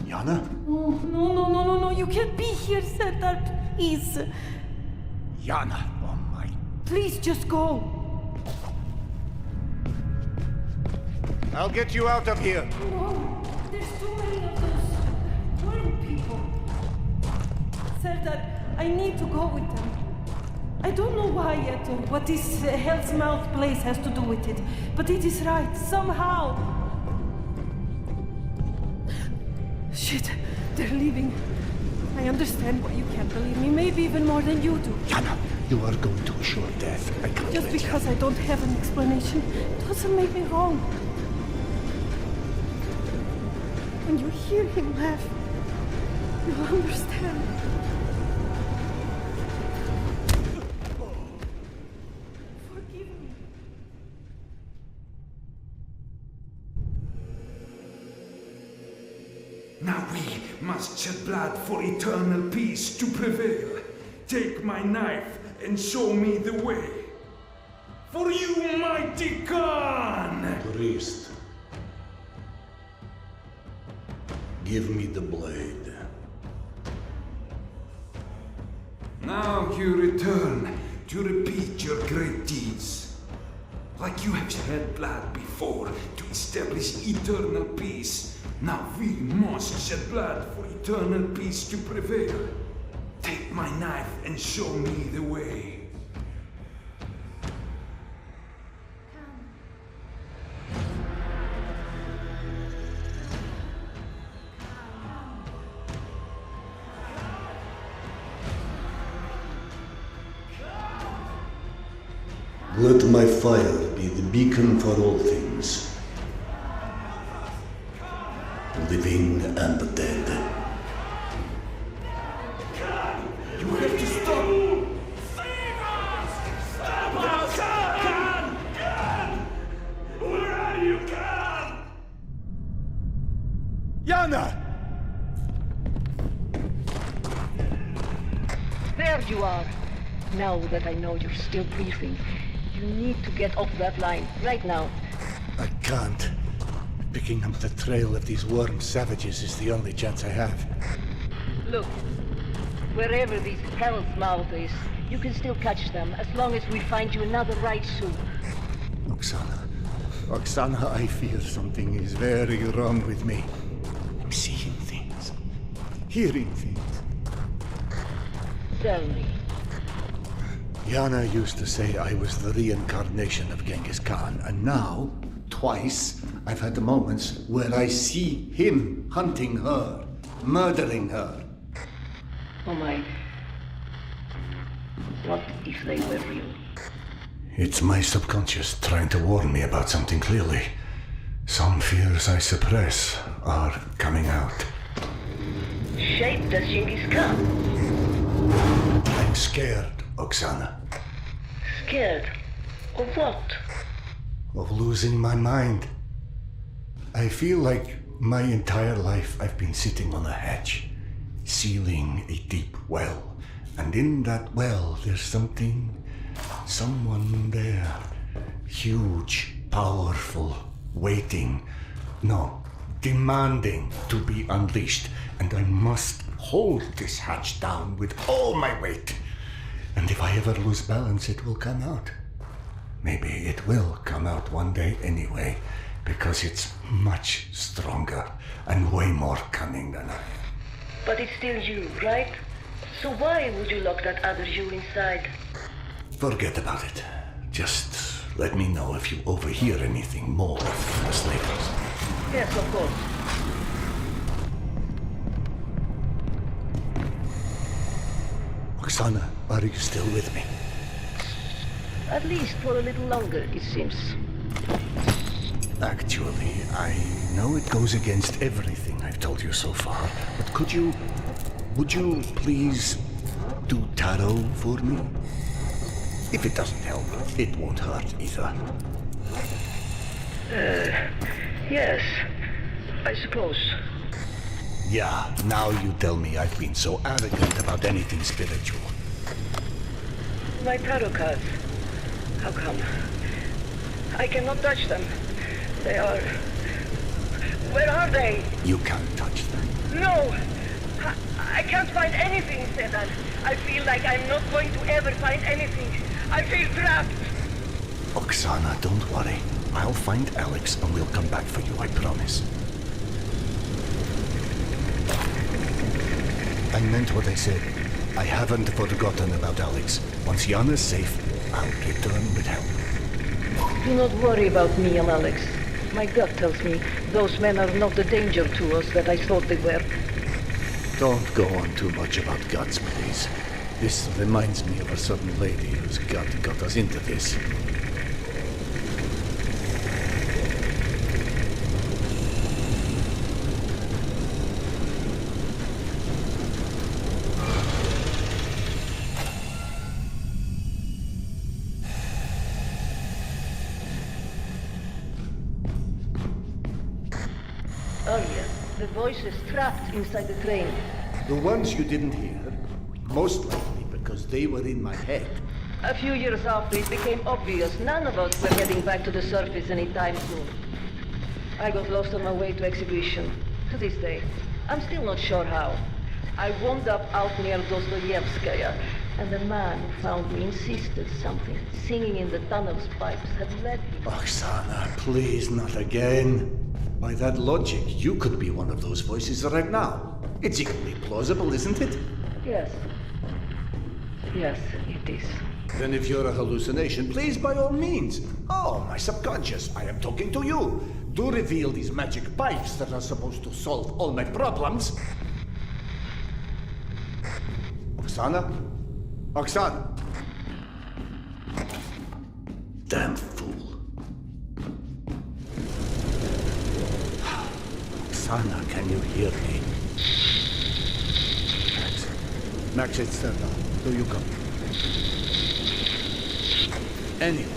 Jana? Oh, no, you can't be here, Serdar, please. Jana, oh my... Please, just go. I'll get you out of here. No, there's too many of those foreign people. Serdar, I need to go with them. I don't know why yet, or what this Hell's Mouth place has to do with it, but it is right, somehow. Shit, they're leaving. I understand why you can't believe me, maybe even more than you do. Jana, you are going to a sure death. I can't Just let because you. I don't have an explanation doesn't make me wrong. When you hear him laugh, you'll understand. Forgive me. Now we must shed blood for eternal peace to prevail. Take my knife and show me the way. For you, mighty Khan! Priest, give me the blade. Now you return to repeat your great deeds. Like you have shed blood before to establish eternal peace, now we must shed blood for eternal peace to prevail. Take my knife and show me the way. Let my fire be the beacon for all things, living and the dead. You have to stop! Save us! Stop us! Khan! Khan! Where are you, Khan? Jana! There you are. Now that I know you're still breathing, you need to get off that line, right now. I can't. Picking up the trail of these worm savages is the only chance I have. Look, wherever this Hell's Mouth is, you can still catch them, as long as we find you another ride soon. Oksana, I fear something is very wrong with me. I'm seeing things, hearing things. Tell me. Jana used to say I was the reincarnation of Genghis Khan, and now, twice, I've had moments where I see him hunting her, murdering her. Oh my. What if they were real? It's my subconscious trying to warn me about something clearly. Some fears I suppress are coming out. Shaped as Genghis Khan. I'm scared, Oksana. Scared? Of what? of losing my mind. I feel like my entire life I've been sitting on a hatch, sealing a deep well. And in that well, there's someone there. Huge, powerful, waiting. No, demanding to be unleashed. And I must hold this hatch down with all my weight. And if I ever lose balance, it will come out. Maybe it will come out one day anyway, because it's much stronger and way more cunning than I am. But it's still you, right? So why would you lock that other you inside? Forget about it. Just let me know if you overhear anything more from the slavers. Yes, of course. Oksana, are you still with me? At least for a little longer, it seems. Actually, I know it goes against everything I've told you so far, but would you please do tarot for me? If it doesn't help, it won't hurt either. Yes, I suppose. Yeah, now you tell me I've been so arrogant about anything spiritual. My tarot cards. How come? I cannot touch them. They are... Where are they? You can't touch them. No! I can't find anything, Sedan. I feel like I'm not going to ever find anything. I feel trapped. Oksana, don't worry. I'll find Alex and we'll come back for you, I promise. I meant what I said. I haven't forgotten about Alex. Once Yana's safe, I'll return with help. Do not worry about me and Alex. My gut tells me those men are not the danger to us that I thought they were. Don't go on too much about guts, please. This reminds me of a certain lady whose gut got us into this. The voices trapped inside the train. The ones you didn't hear, most likely because they were in my head. A few years after, it became obvious none of us were heading back to the surface anytime soon. I got lost on my way to exhibition. To this day, I'm still not sure how. I wound up out near Dostoevskaya, and the man who found me insisted something singing in the tunnel's pipes had led him. Oksana, please, not again. By that logic, you could be one of those voices right now. It's equally plausible, isn't it? Yes. Yes, it is. Then if you're a hallucination, please, by all means. Oh, my subconscious, I am talking to you. Do reveal these magic pipes that are supposed to solve all my problems. Oksana? Oksana! Damn fool. Oksana, can you hear me? Max, it's Serda. Do you come? Anyone?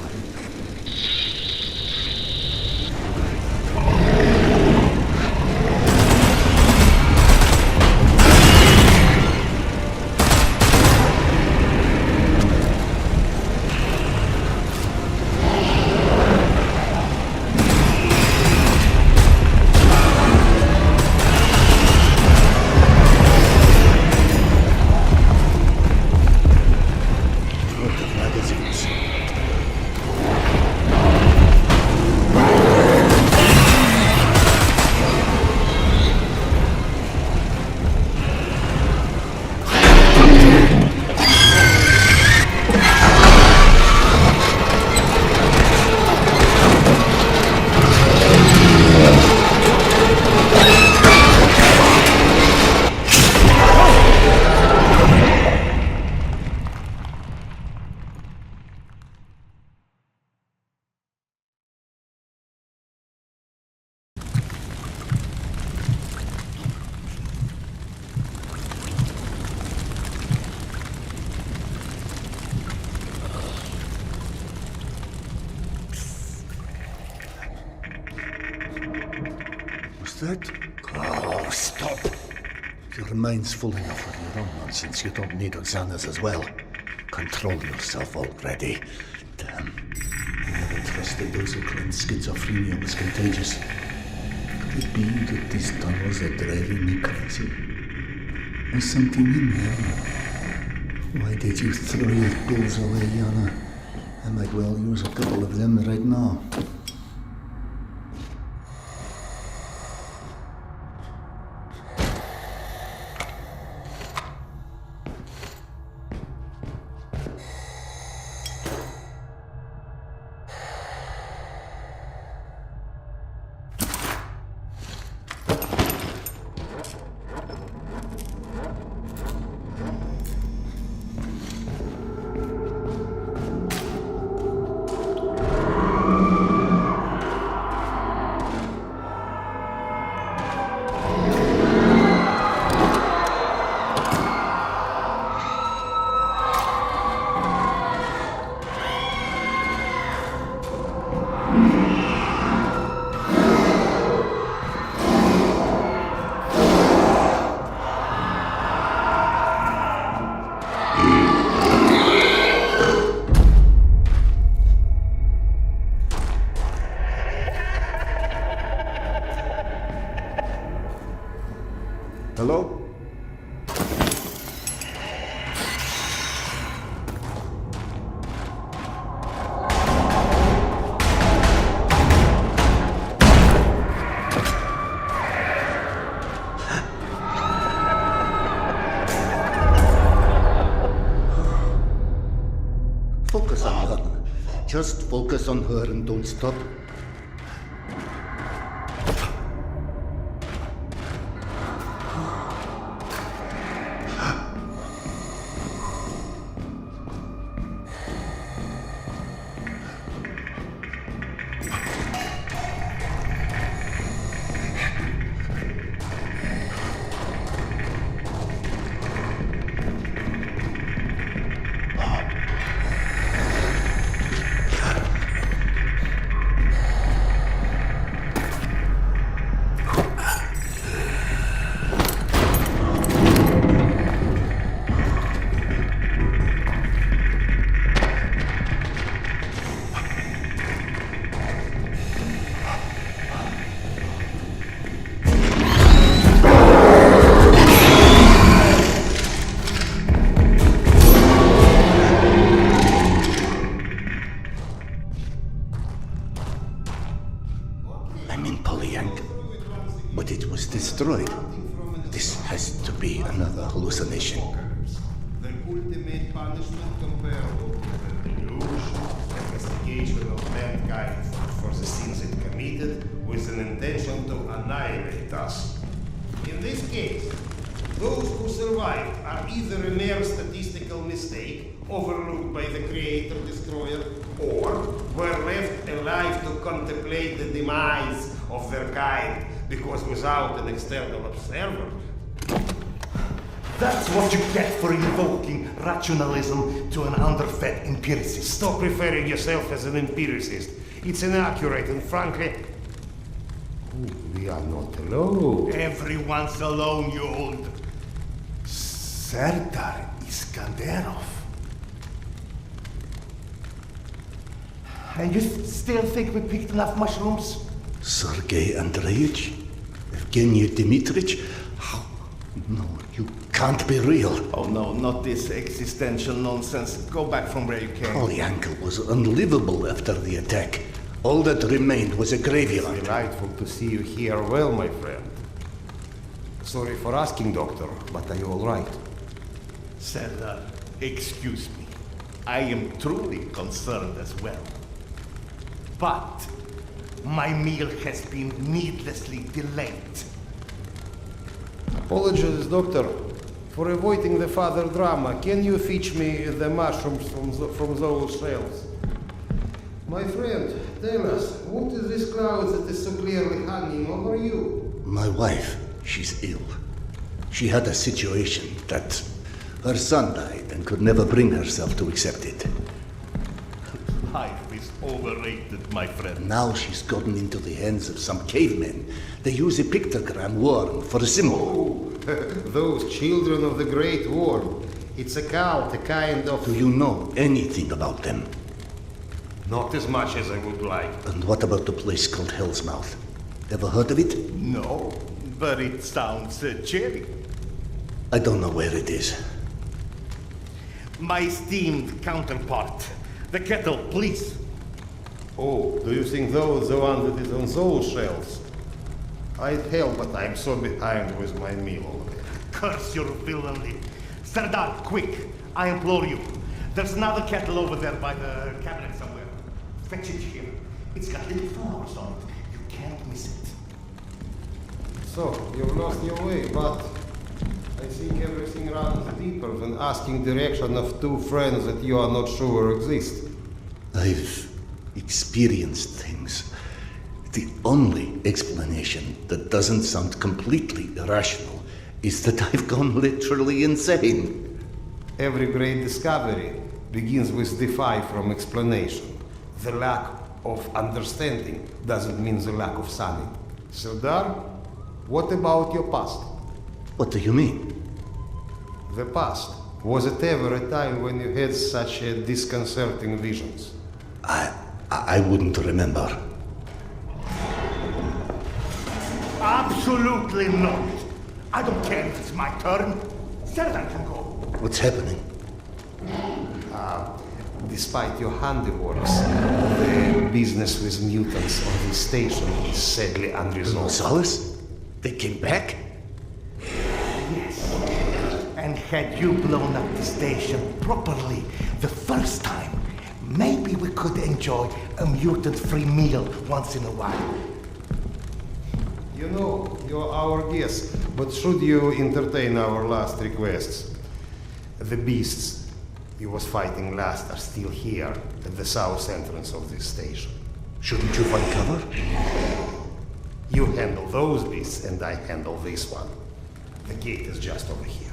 what? Oh, stop. Your mind's full enough of your own nonsense. You don't need Oksana's as well. Control yourself already. Damn. I never trusted those who claimed schizophrenia was contagious. Could it be that this tunnels are driving me crazy? There's something in there. Why did you throw your goals away, Yana? I might well use a couple of them right now. Hello? Focus on her. Just focus on her and don't stop. Destroyed. This has to be another hallucination. The ultimate punishment comparable to the delusion and castigation of mankind for the sins it committed with an intention to annihilate us. In this case, those who survived are either a mere statistical mistake overlooked by the creator-destroyer, or were left alive to contemplate the demise of their kind, because without an external observer... That's what you get for invoking rationalism to an underfed empiricist. Stop referring yourself as an empiricist. It's inaccurate and frankly... we are not alone. Everyone's alone, you old... Serdar Iskanderov. And you still think we picked enough mushrooms? Sergei Andreevich? Evgeny Dmitrich? How? No, you can't be real. Oh no, not this existential nonsense. Go back from where you came. Polyanka was unlivable after the attack. All that remained was a graveyard. It's delightful to see you here well, my friend. Sorry for asking, Doctor, but are you all right? Serdar, excuse me. I am truly concerned as well. But my meal has been needlessly delayed. Apologies, Doctor, for avoiding the further drama. Can you fetch me the mushrooms from those shelves? My friend, tell us, what is this cloud that is so clearly hanging over you? My wife, she's ill. She had a situation that her son died and could never bring herself to accept it. Life is Overrated, my friend. Now she's gotten into the hands of some cavemen. They use a pictogram worm for a symbol. Oh, those children of the Great Worm. It's a cult, a kind of... Do you know anything about them? Not as much as I would like. And what about the place called Hell's Mouth? Ever heard of it? No, but it sounds cherry. I don't know where it is. My esteemed counterpart, the kettle, please. Oh, do you think those the one that is on those shelves? I'd help, but I'm so behind with my meal over there. Curse your villainy. Sardar, quick, I implore you. There's another kettle over there by the cabinet somewhere. Fetch it here. It's got little flowers on it. You can't miss it. So, you've lost your way, but I think everything runs deeper than asking direction of two friends that you are not sure exist. I've experienced things. The only explanation that doesn't sound completely irrational is that I've gone literally insane. Every great discovery begins with defy from explanation. The lack of understanding doesn't mean the lack of sanity. Sardar, what about your past? What do you mean? The past. Was it ever a time when you had such disconcerting visions? I wouldn't remember. Absolutely not. I don't care if it's my turn. Sardar can go. What's happening? Despite your handiworks, the business with mutants on this station is sadly unresolved. Solace? They came back? Yes. And had you blown up the station properly the first time, maybe we could enjoy a mutant-free meal once in a while. You know, you're our guest, but should you entertain our last requests? The beasts he was fighting last are still here at the south entrance of this station. Shouldn't you find cover? You handle those beasts and I handle this one. The gate is just over here.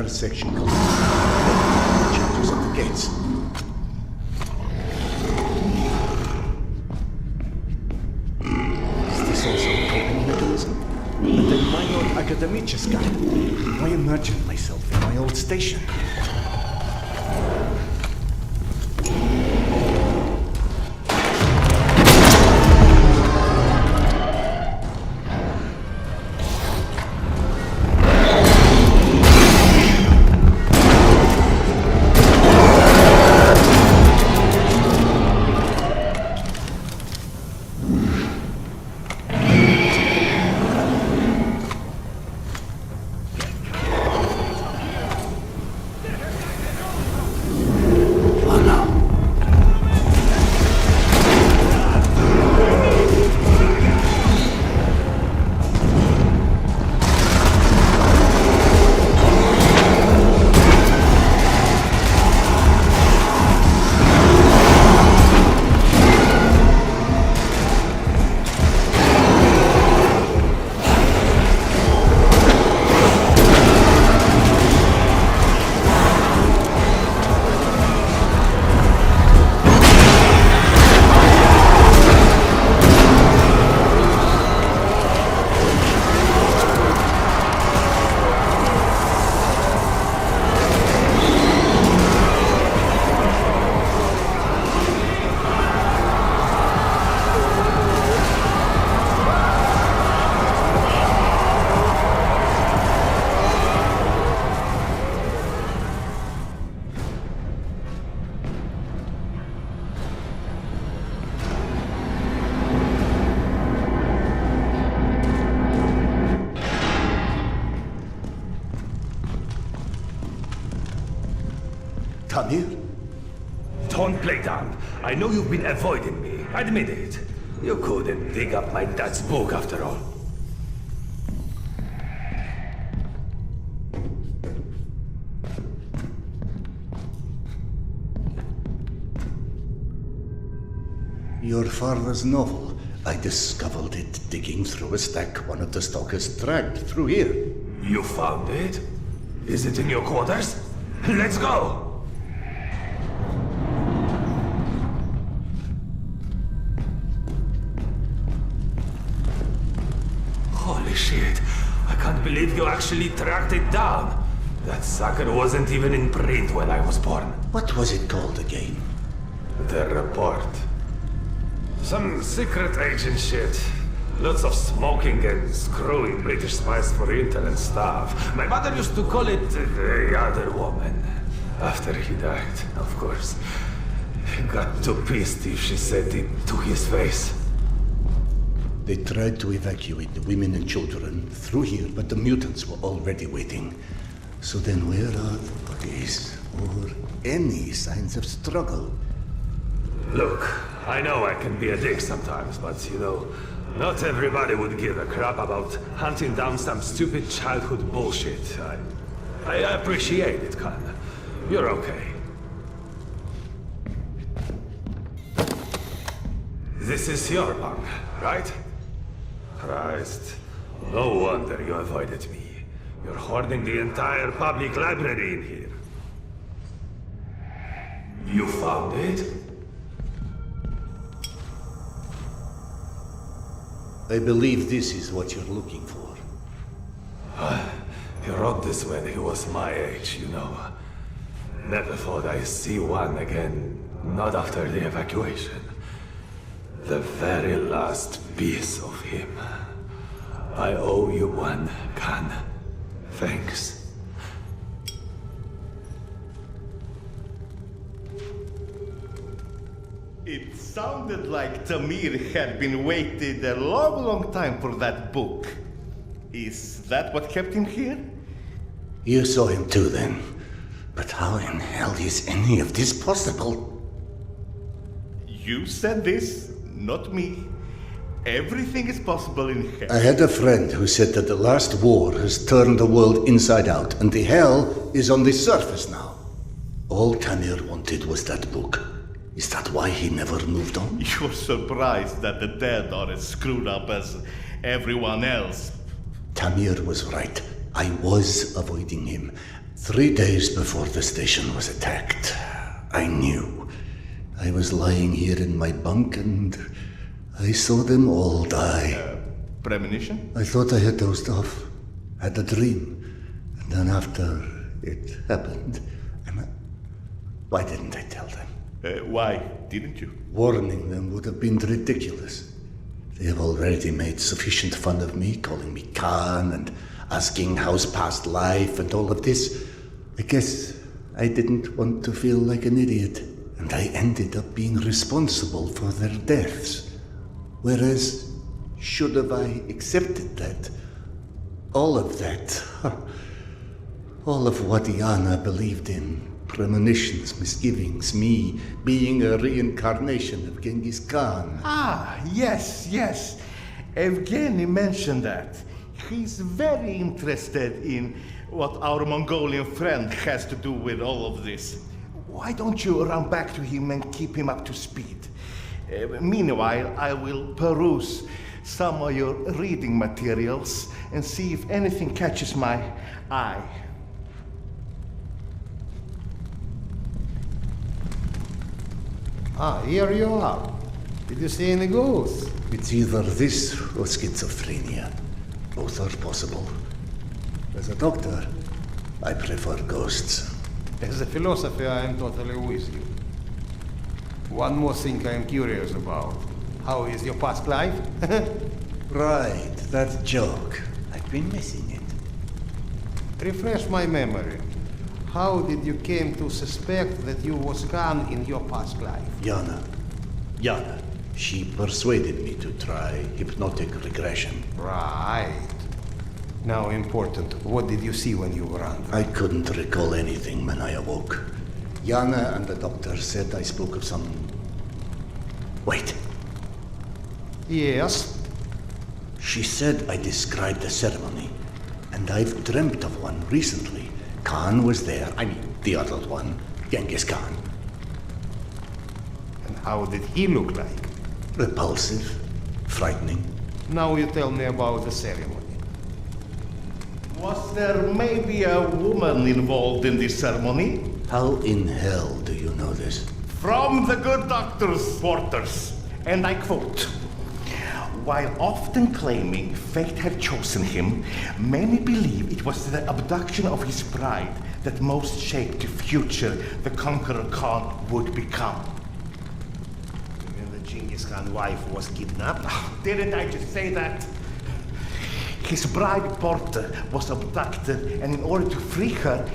Section goes chapters at the gates. Is this also a coping mechanism? But then why not academiciska? Why imagine myself in my old station? Tamir? Don't play dumb. I know you've been avoiding me. Admit it. You couldn't dig up my dad's book after all. Your father's novel. I discovered it digging through a stack one of the stalkers dragged through here. You found it? Is it in your quarters? Let's go! Holy shit. I can't believe you actually tracked it down. That sucker wasn't even in print when I was born. What was it called again? The report. Some secret agent shit. Lots of smoking and screwing British spies for intel and stuff. My mother used to call it the other woman. After he died, of course. He got too pissed if she said it to his face. They tried to evacuate the women and children through here, but the mutants were already waiting. So then where are the bodies? Or any signs of struggle? Look, I know I can be a dick sometimes, but you know, not everybody would give a crap about hunting down some stupid childhood bullshit. I appreciate it, Khan. You're okay. This is your bunk, right? Christ. No wonder you avoided me. You're hoarding the entire public library in here. You found it? I believe this is what you're looking for. He wrote this when he was my age, you know. Never thought I'd see one again, not after the evacuation. The very last piece of him. I owe you one, Khan. Thanks. It sounded like Tamir had been waiting a long, long time for that book. Is that what kept him here? You saw him too then. But how in hell is any of this possible? You said this, not me. Everything is possible in hell. I had a friend who said that the last war has turned the world inside out, and the hell is on the surface now. All Tamir wanted was that book. Is that why he never moved on? You're surprised that the dead are as screwed up as everyone else. Tamir was right. I was avoiding him. 3 days before the station was attacked. I knew. I was lying here in my bunk and I saw them all die. Premonition? I thought I had dozed off. Had a dream. And then after it happened, why didn't I tell them? Why didn't you? Warning them would have been ridiculous. They have already made sufficient fun of me, calling me Khan and asking how's past life and all of this. I guess I didn't want to feel like an idiot, and I ended up being responsible for their deaths. Whereas, should have I accepted that? All of that. All of what Yana believed in. Premonitions, misgivings, me being a reincarnation of Genghis Khan. Ah, yes. Evgeny mentioned that. He's very interested in what our Mongolian friend has to do with all of this. Why don't you run back to him and keep him up to speed? Meanwhile, I will peruse some of your reading materials and see if anything catches my eye. Ah, here you are. Did you see any ghosts? It's either this or schizophrenia. Both are possible. As a doctor, I prefer ghosts. As a philosopher, I am totally with you. One more thing I am curious about. How is your past life? Right, that joke. I've been missing it. Refresh my memory. How did you came to suspect that you was Khan in your past life? Yana. She persuaded me to try hypnotic regression. Right. Now important, what did you see when you were under? I couldn't recall anything when I awoke. Yana and the doctor said I spoke of some... Wait. Yes? She said I described the ceremony, and I've dreamt of one recently. Khan was there, I mean, the other one, Genghis Khan. And how did he look like? Repulsive, frightening. Now you tell me about the ceremony. Was there maybe a woman involved in this ceremony? How in hell do you know this? From the good doctor's quarters, and I quote, "While often claiming fate had chosen him, many believe it was the abduction of his bride that most shaped the future the conqueror Khan would become." When the Genghis Khan wife was kidnapped? Didn't I just say that? His bride Porta was abducted, and in order to free her,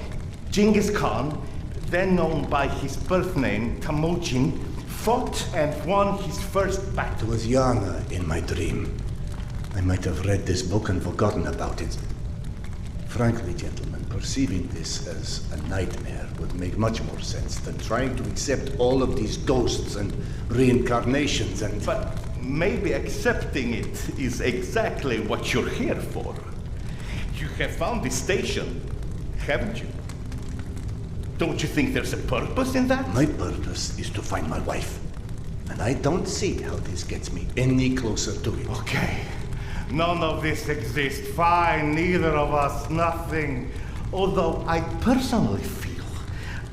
Genghis Khan, then known by his birth name Temujin, fought and won his first battle. With Yana in my dream. I might have read this book and forgotten about it. Frankly, gentlemen, perceiving this as a nightmare would make much more sense than trying to accept all of these ghosts and reincarnations and... But maybe accepting it is exactly what you're here for. You have found this station, haven't you? Don't you think there's a purpose in that? My purpose is to find my wife. And I don't see how this gets me any closer to it. Okay. None of this exists. Fine, neither of us, nothing. Although I personally feel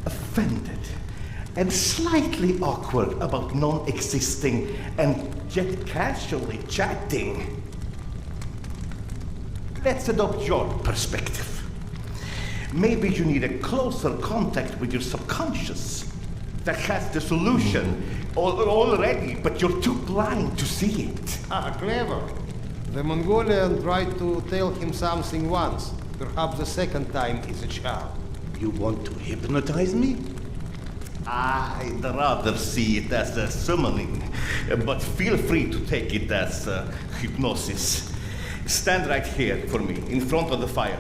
offended and slightly awkward about non-existing and yet casually chatting. Let's adopt your perspective. Maybe you need a closer contact with your subconscious that has the solution already, but you're too blind to see it. Ah, clever. The Mongolian tried to tell him something once. Perhaps the second time is a charm. You want to hypnotize me? I'd rather see it as a summoning, but feel free to take it as hypnosis. Stand right here for me, in front of the fire.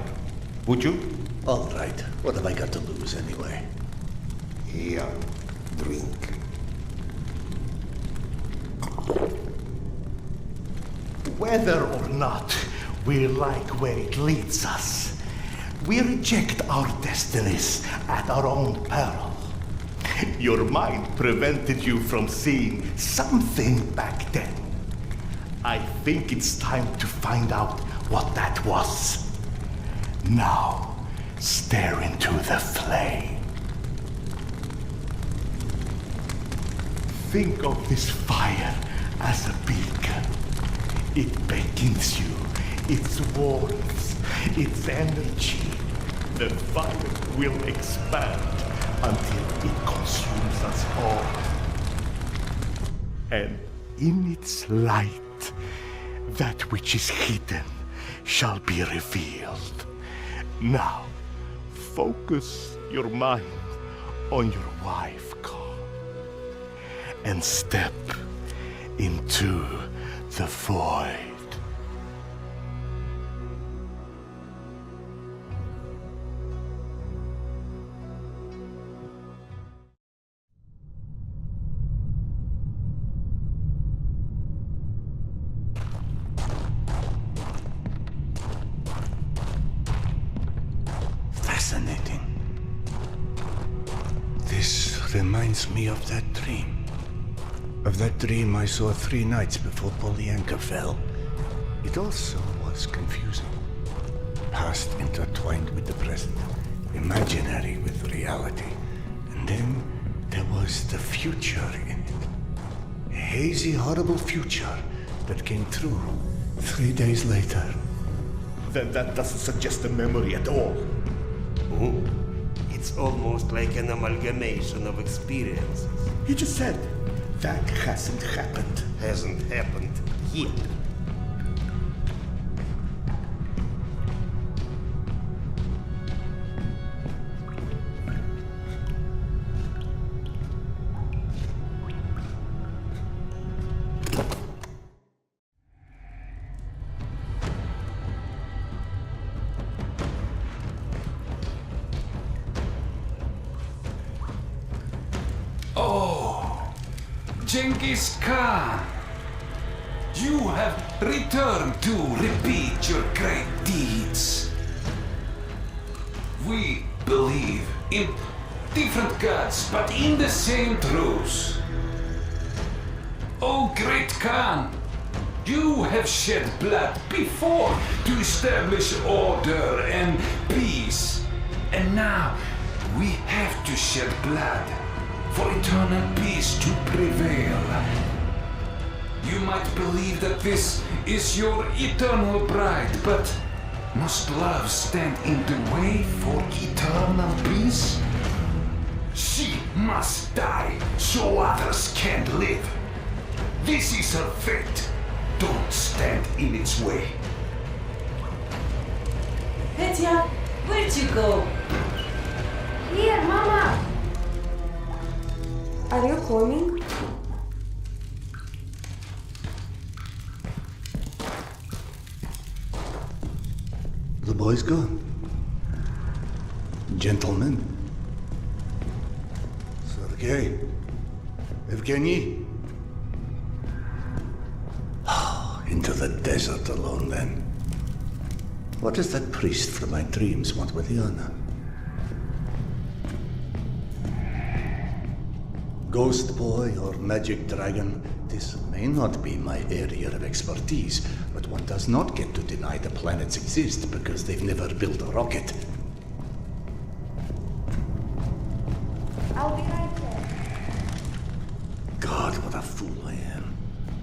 Would you? All right. What have I got to lose anyway? Here, drink. Whether or not we like where it leads us, we reject our destinies at our own peril. Your mind prevented you from seeing something back then. I think it's time to find out what that was. Now, stare into the flame. Think of this fire as a beacon. It beckons you, its warmth, its energy. The fire will expand until it consumes us all. And in its light, that which is hidden shall be revealed. Now, focus your mind on your wife, Khan, and step into the void. Fascinating. This reminds me of that dream. Of that dream I saw 3 nights before Polyanka fell. It also was confusing. Past intertwined with the present. Imaginary with reality. And then there was the future in it. A hazy, horrible future that came true 3 days later. Then that doesn't suggest a memory at all. Oh, it's almost like an amalgamation of experiences. You just said that hasn't happened. Hasn't happened yet. Oh, Genghis Khan. You have returned to repeat your great deeds. We believe in different gods, but in the same truths. Oh, great Khan, you have shed blood before to establish order and peace. And now we have to shed blood for eternal peace to prevail. You might believe that this is your eternal bride, but must love stand in the way for eternal peace? She must die so others can live. This is her fate. Don't stand in its way. Petya, where'd you go? Here, Mama! Are you coming? The boy's gone. Gentlemen. Sergei. Evgeny. Into the desert alone, then. What does that priest from my dreams want with Yana? Ghost boy or magic dragon, this may not be my area of expertise, but one does not get to deny the planets exist because they've never built a rocket. I'll be right there. God, what a fool I am.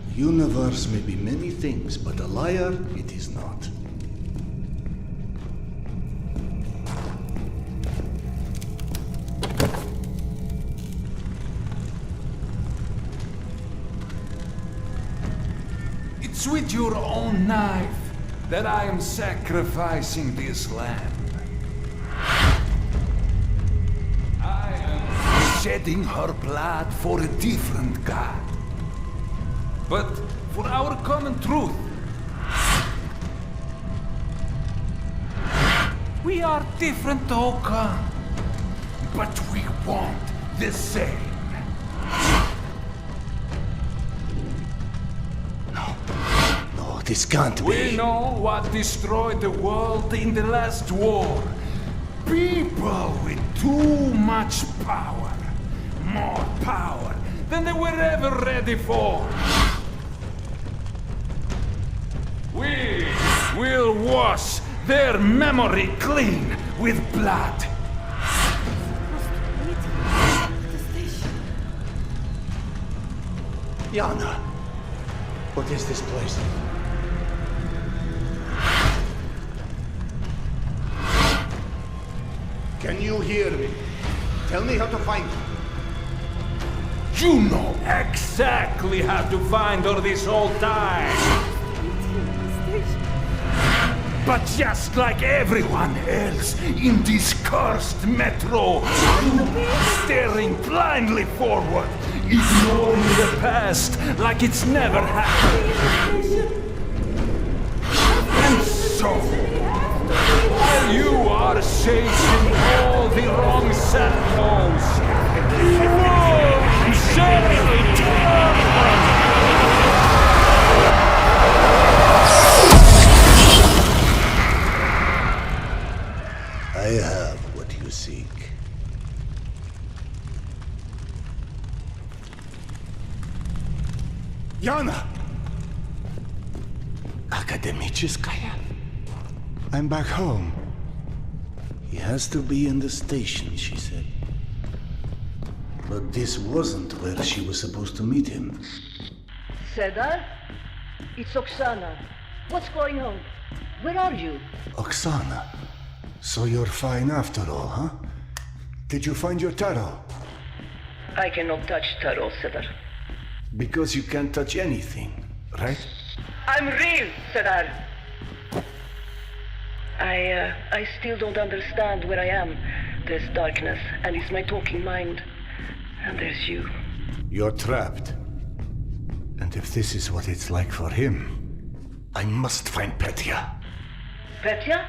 The universe may be many things, but a liar it is not. It's with your own knife that I am sacrificing this land. I am shedding her blood for a different god. But for our common truth. We are different, O Khan, but we want the same. This can't be. We know what destroyed the world in the last war. People with too much power. More power than they were ever ready for. We will wash their memory clean with blood. Yana, what is this place? Can you hear me? Tell me how to find her. You know exactly how to find her this whole time. But just like everyone else in this cursed metro, staring blindly forward, ignoring the past like it's never happened. And so, while you are chasing all the wrong shadows, Rome shall return! I have what you seek. Yana! Akademicheskaya? I'm back home. He has to be in the station, she said. But this wasn't where she was supposed to meet him. Sedar? It's Oksana. What's going on? Where are you? Oksana. So you're fine after all, huh? Did you find your tarot? I cannot touch tarot, Sedar. Because you can't touch anything, right? I'm real, Sedar. I still don't understand where I am. There's darkness, and it's my talking mind. And there's you. You're trapped. And if this is what it's like for him, I must find Petya. Petya?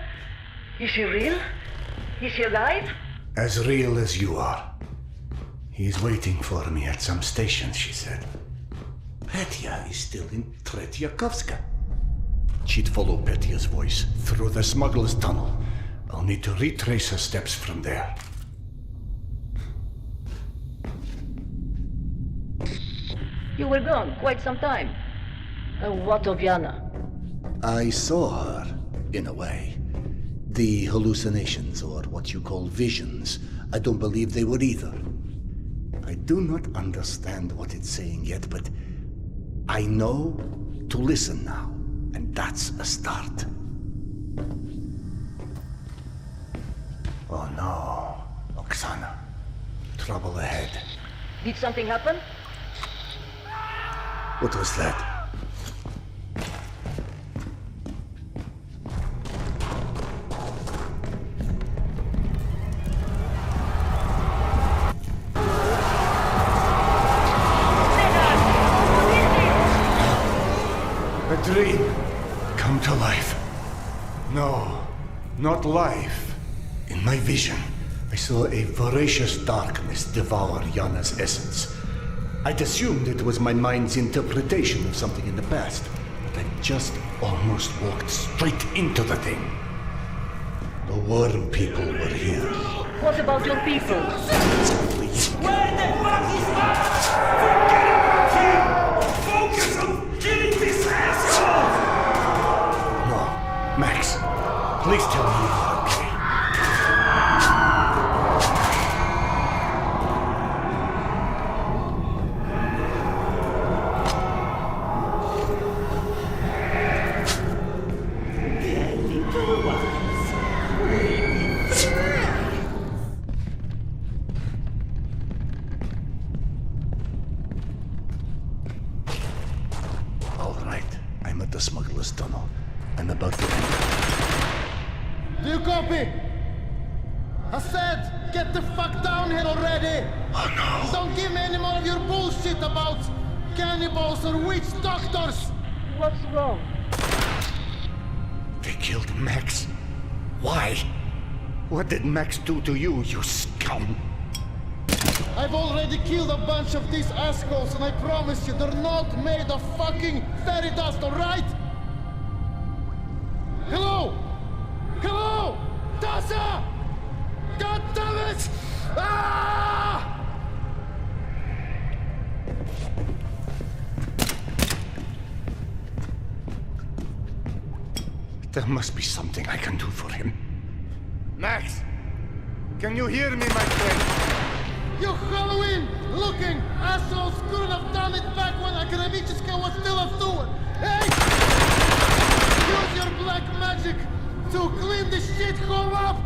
Is he real? Is he alive? As real as you are. He's waiting for me at some station, she said. Petya is still in Tretyakovska. She'd follow Petya's voice through the smuggler's tunnel. I'll need to retrace her steps from there. You were gone quite some time. What of Yana? I saw her, in a way. The hallucinations, or what you call visions, I don't believe they were either. I do not understand what it's saying yet, but I know to listen now, and that's a start. Oh no, Oksana. Trouble ahead. Did something happen? What was that? A dream come to life. No, not life. In my vision, I saw a voracious darkness devour Yana's essence. I'd assumed it was my mind's interpretation of something in the past, but I just almost walked straight into the thing. The worm people were here. What about your people? Please. Where the fuck is Max? Forget about him! Focus on killing this asshole! No, Max, please tell me you are okay. The smuggler's tunnel. I'm about to enter. Do you copy? I said, get the fuck down here already! Oh no! Don't give me any more of your bullshit about cannibals or witch doctors! What's wrong? They killed Max. Why? What did Max do to you, you scum? I've already killed a bunch of these assholes, and I promise you, they're not made of fucking fairy dust, alright? Hello? Hello? Tasha! God damn it! Ah! There must be something I can do for him. Max! Can you hear me, my friend? You Halloween-looking assholes couldn't have done it back when Agrevichska was still a steward! Hey! Use your black magic to clean this shithole up!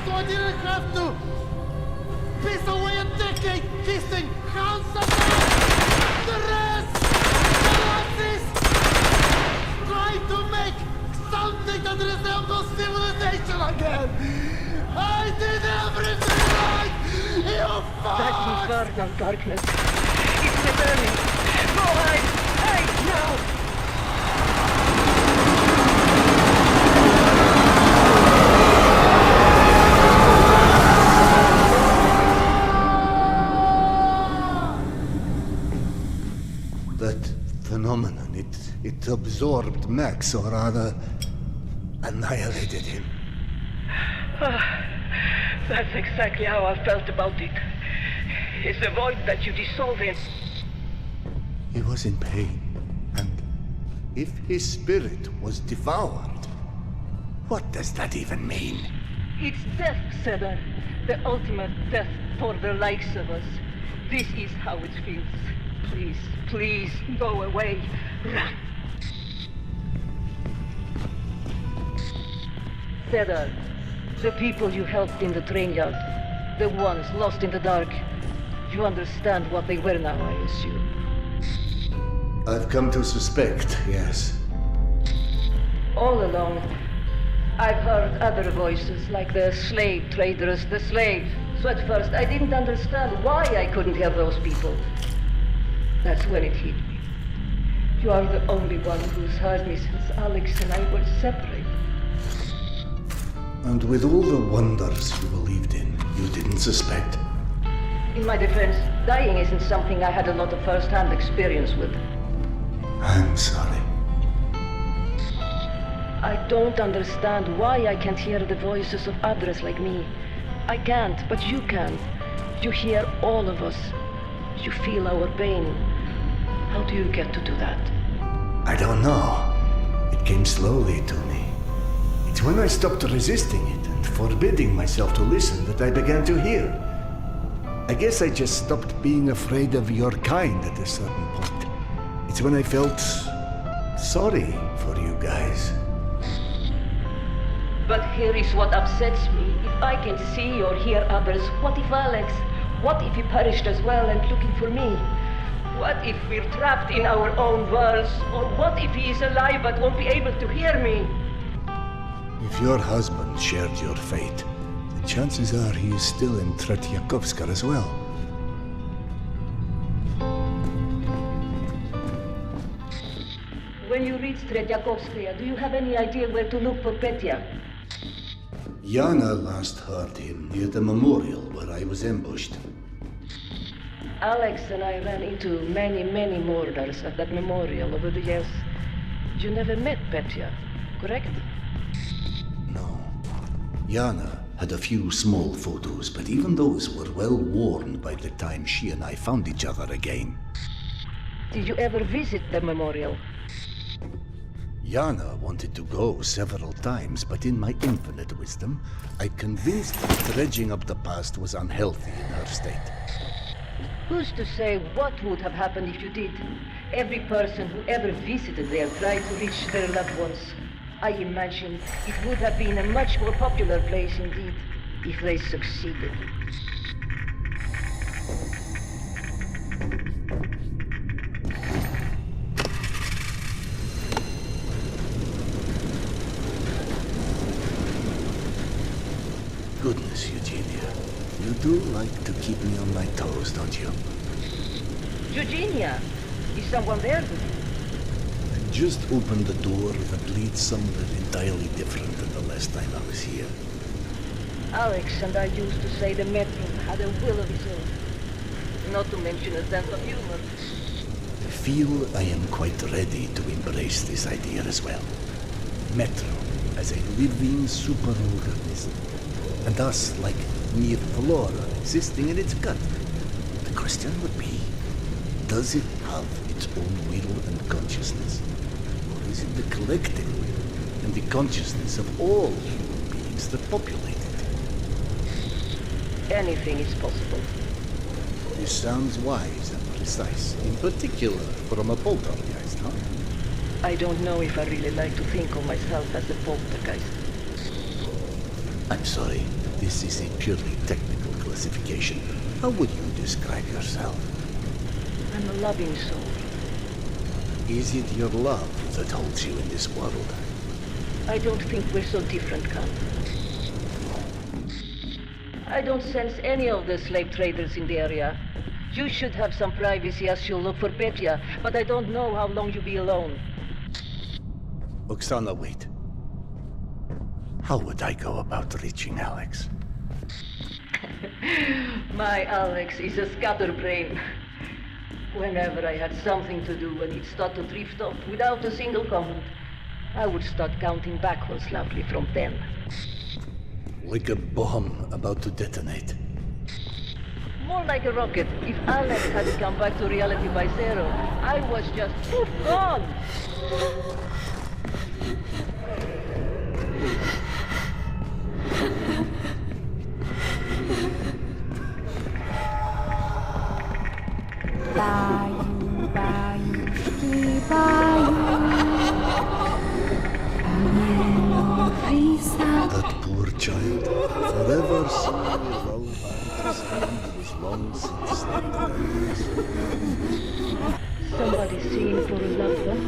So I didn't have to piss away a decade kissing handsome the rest! The Nazis! Try to make something that resembles civilization again! I did everything right! You fuck! That infernal darkness. It's returning. Go hide! Hide now! That phenomenon, it absorbed Max, or rather, annihilated him. That's exactly how I felt about it. It's the void that you dissolve in. He was in pain, and if his spirit was devoured, what does that even mean? It's death, Cedar. The ultimate death for the likes of us. This is how it feels. Please, please, go away. Run. Cedar, the people you helped in the train yard, the ones lost in the dark, you understand what they were now, I assume. I've come to suspect, yes. All along, I've heard other voices, like the slave traders, the slaves. So at first, I didn't understand why I couldn't help those people. That's when it hit me. You are the only one who's heard me since Alex and I were separated. And with all the wonders you believed in, you didn't suspect? In my defense, dying isn't something I had a lot of first-hand experience with. I'm sorry. I don't understand why I can't hear the voices of others like me. I can't, but you can. You hear all of us. You feel our pain. How do you get to do that? I don't know. It came slowly to me. It's when I stopped resisting it and forbidding myself to listen that I began to hear. I guess I just stopped being afraid of your kind at a certain point. It's when I felt sorry for you guys. But here is what upsets me. If I can see or hear others, what if Alex? What if he perished as well and looking for me? What if we're trapped in our own worlds? Or what if he is alive but won't be able to hear me? If your husband shared your fate, the chances are he is still in Tretyakovska as well. When you reach Tretyakovskaya, do you have any idea where to look for Petya? Yana last heard him near the memorial where I was ambushed. Alex and I ran into many mourners at that memorial over the years. You never met Petya, correct? No. Yana had a few small photos, but even those were well worn by the time she and I found each other again. Did you ever visit the memorial? Yana wanted to go several times, but in my infinite wisdom, I convinced her dredging up the past was unhealthy in her state. Who's to say what would have happened if you did? Every person who ever visited there tried to reach their loved ones. I imagine it would have been a much more popular place indeed, if they succeeded. Goodness, Eugenia. You do like to keep me on my toes, don't you? Eugenia! Is someone there with you? I just opened the door that leads somewhere entirely different than the last time I was here. Alex and I used to say the metro had a will of its own. Not to mention a sense of humor. I feel I am quite ready to embrace this idea as well. Metro as a living superorganism. And thus, like mere flora existing in its gut. The question would be, does it have its own will and consciousness? Or is it the collective will and the consciousness of all human beings that populate it? Anything is possible. This sounds wise and precise, in particular from a poltergeist, huh? I don't know if I really like to think of myself as a poltergeist. I'm sorry, this is a purely technical classification. How would you describe yourself? I'm a loving soul. Is it your love that holds you in this world? I don't think we're so different, Khan. I don't sense any of the slave traders in the area. You should have some privacy as you look for Petya, but I don't know how long you'll be alone. Oksana, wait. How would I go about reaching Alex? My Alex is a scatterbrain. Whenever I had something to do and he'd start to drift off without a single comment, I would start counting backwards loudly from 10. Like a bomb about to detonate. More like a rocket. If Alex hadn't come back to reality by 0, I was just poof, gone! Bayou, bayoušky, bayou. That poor child, forever singing a lullaby to someone who was long since slept. Somebody singing for a loved one?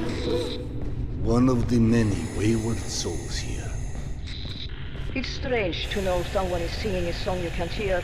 One of the many wayward souls here. It's strange to know someone is singing a song you can't hear.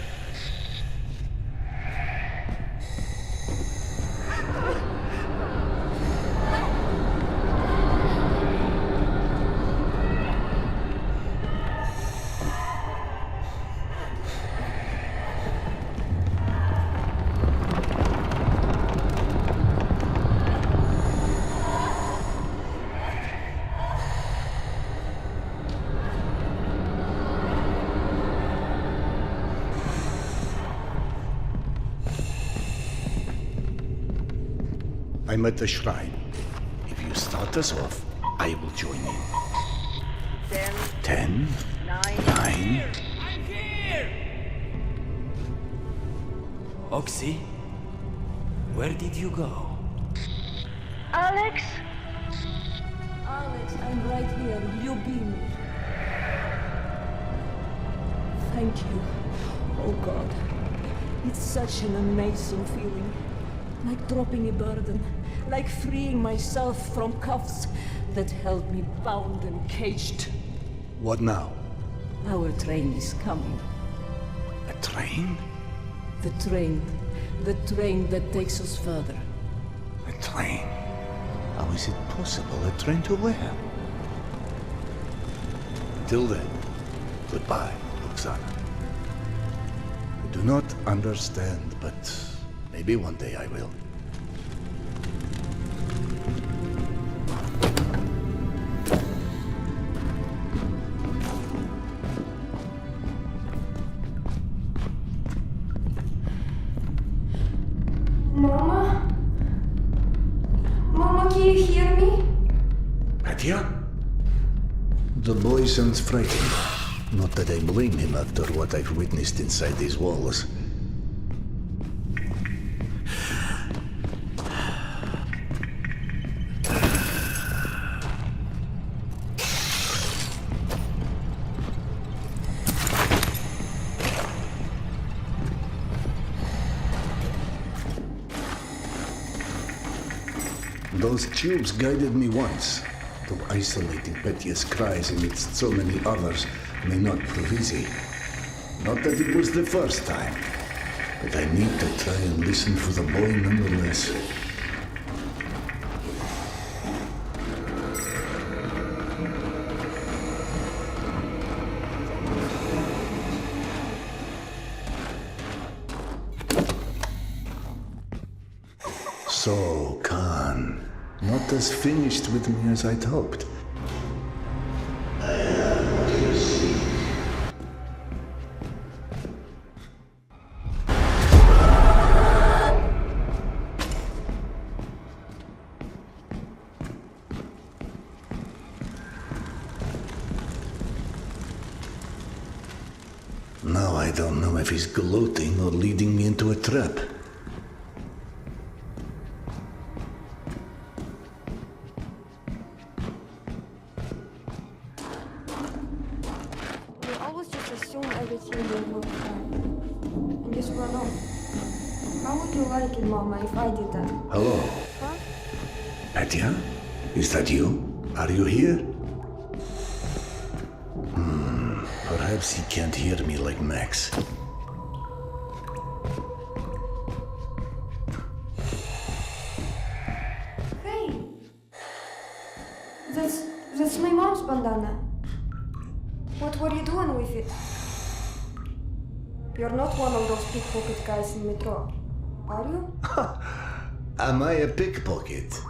I'm at the shrine. If you start us off, I will join in. 10, 9. I'm here! Oxy, where did you go? Alex? Alex, I'm right here. Will you be me? Thank you. Oh God. It's such an amazing feeling. Like dropping a burden. Like freeing myself from cuffs that held me bound and caged. What now? Our train is coming. A train? The train. The train that takes us further. A train? How is it possible? A train to where? Till then, goodbye, Oksana. I do not understand, but maybe one day I will. Mama? Mama, can you hear me? Petya? The boy sounds frightened. Not that I blame him after what I've witnessed inside these walls. Those tubes guided me once, though isolating Petya's cries amidst so many others may not prove easy. Not that it was the first time, but I need to try and listen for the boy nonetheless. So, Khan, not as finished with me as I'd hoped. I am what you see. Now I don't know if he's gloating or leading me into a trap. Hello? Huh? Petya? Is that you? Are you here? Perhaps he can't hear me like Max. Hey! That's my mom's bandana. What were you doing with it? You're not one of those pickpocket guys in metro, are you? Am I a pickpocket?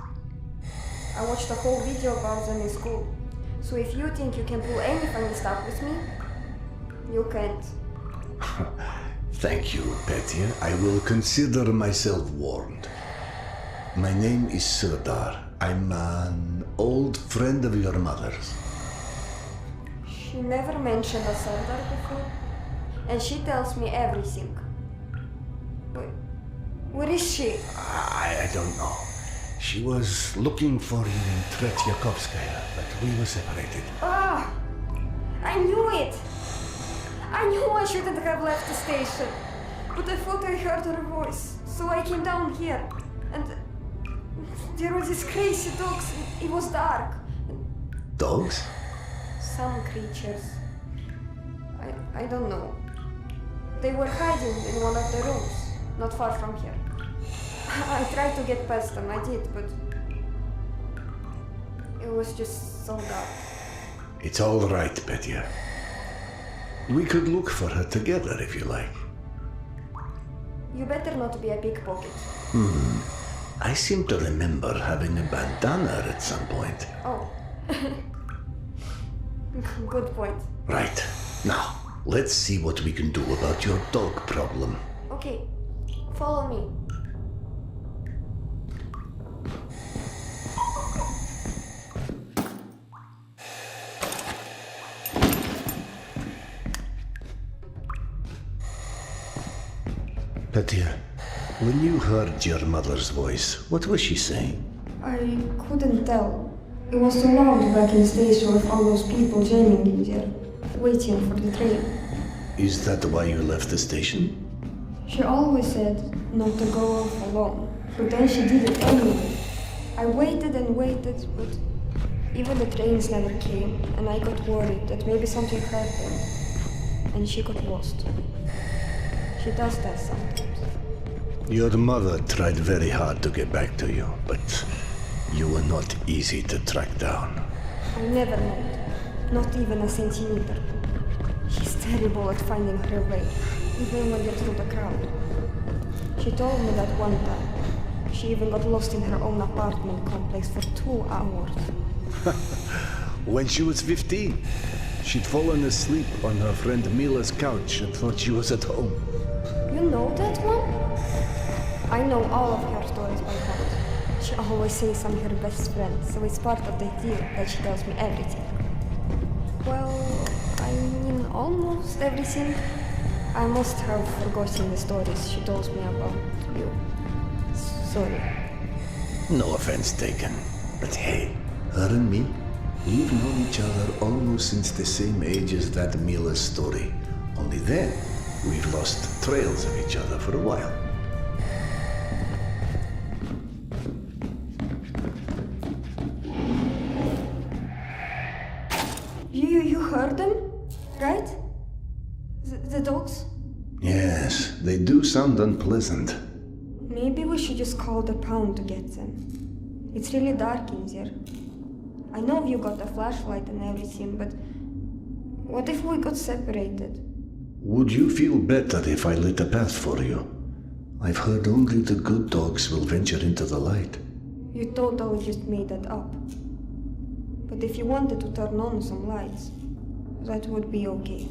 I watched a whole video about them in school. So if you think you can pull any funny stuff with me, you can't. Thank you, Petya. I will consider myself warned. My name is Serdar. I'm an old friend of your mother's. She never mentioned a Serdar before, and she tells me everything. Where is she? I don't know. She was looking for you in Tretyakovskaya, but we were separated. Ah! I knew it! I knew I shouldn't have left the station. But I thought I heard her voice, so I came down here. And there were these crazy dogs. It was dark. Dogs? Some creatures. I don't know. They were hiding in one of the rooms, not far from here. I tried to get past them, I did, but it was just so dark. It's all right, Petya. We could look for her together if you like. You better not be a pickpocket. I seem to remember having a bandana at some point. Oh. Good point. Right. Now, let's see what we can do about your dog problem. Okay, follow me. Petya, when you heard your mother's voice, what was she saying? I couldn't tell. It was too loud back in the station with all those people jamming in there, waiting for the train. Is that why you left the station? She always said not to go off alone, but then she did it anyway. I waited and waited, but even the trains never came, and I got worried that maybe something happened, and she got lost. She does that sometimes. Your mother tried very hard to get back to you, but you were not easy to track down. I never moved, not even a centimeter. She's terrible at finding her way, even when you're through the crowd. She told me that one time. She even got lost in her own apartment complex for 2 hours. When she was 15, she'd fallen asleep on her friend Mila's couch and thought she was at home. You know that one? I know all of her stories by heart. She always says I'm her best friend, so it's part of the deal that she tells me everything. Well, I mean almost everything. I must have forgotten the stories she told me about you. Sorry. No offense taken. But hey, her and me, we've known each other almost since the same age as that Mila story. Only then, we've lost trails of each other for a while. You heard them, right? The dogs? Yes, they do sound unpleasant. Maybe we should just call the pound to get them. It's really dark in there. I know you got a flashlight and everything, but what if we got separated? Would you feel better if I lit a path for you? I've heard only the good dogs will venture into the light. You totally just made that up. But if you wanted to turn on some lights, that would be okay.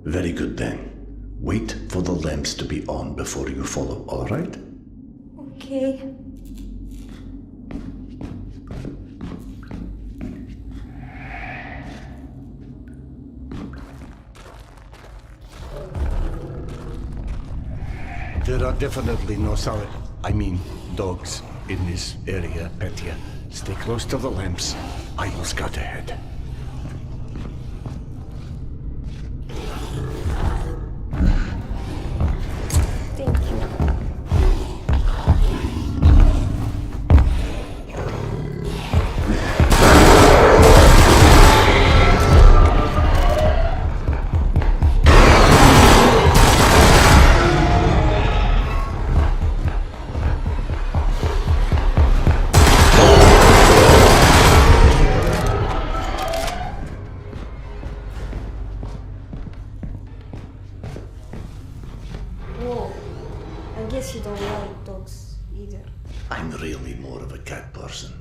Very good then. Wait for the lamps to be on before you follow, all right? Okay. There are definitely no dogs in this area, Petya. Stay close to the lamps. I will scout ahead. Thank you. You don't like dogs either. I'm really more of a cat person.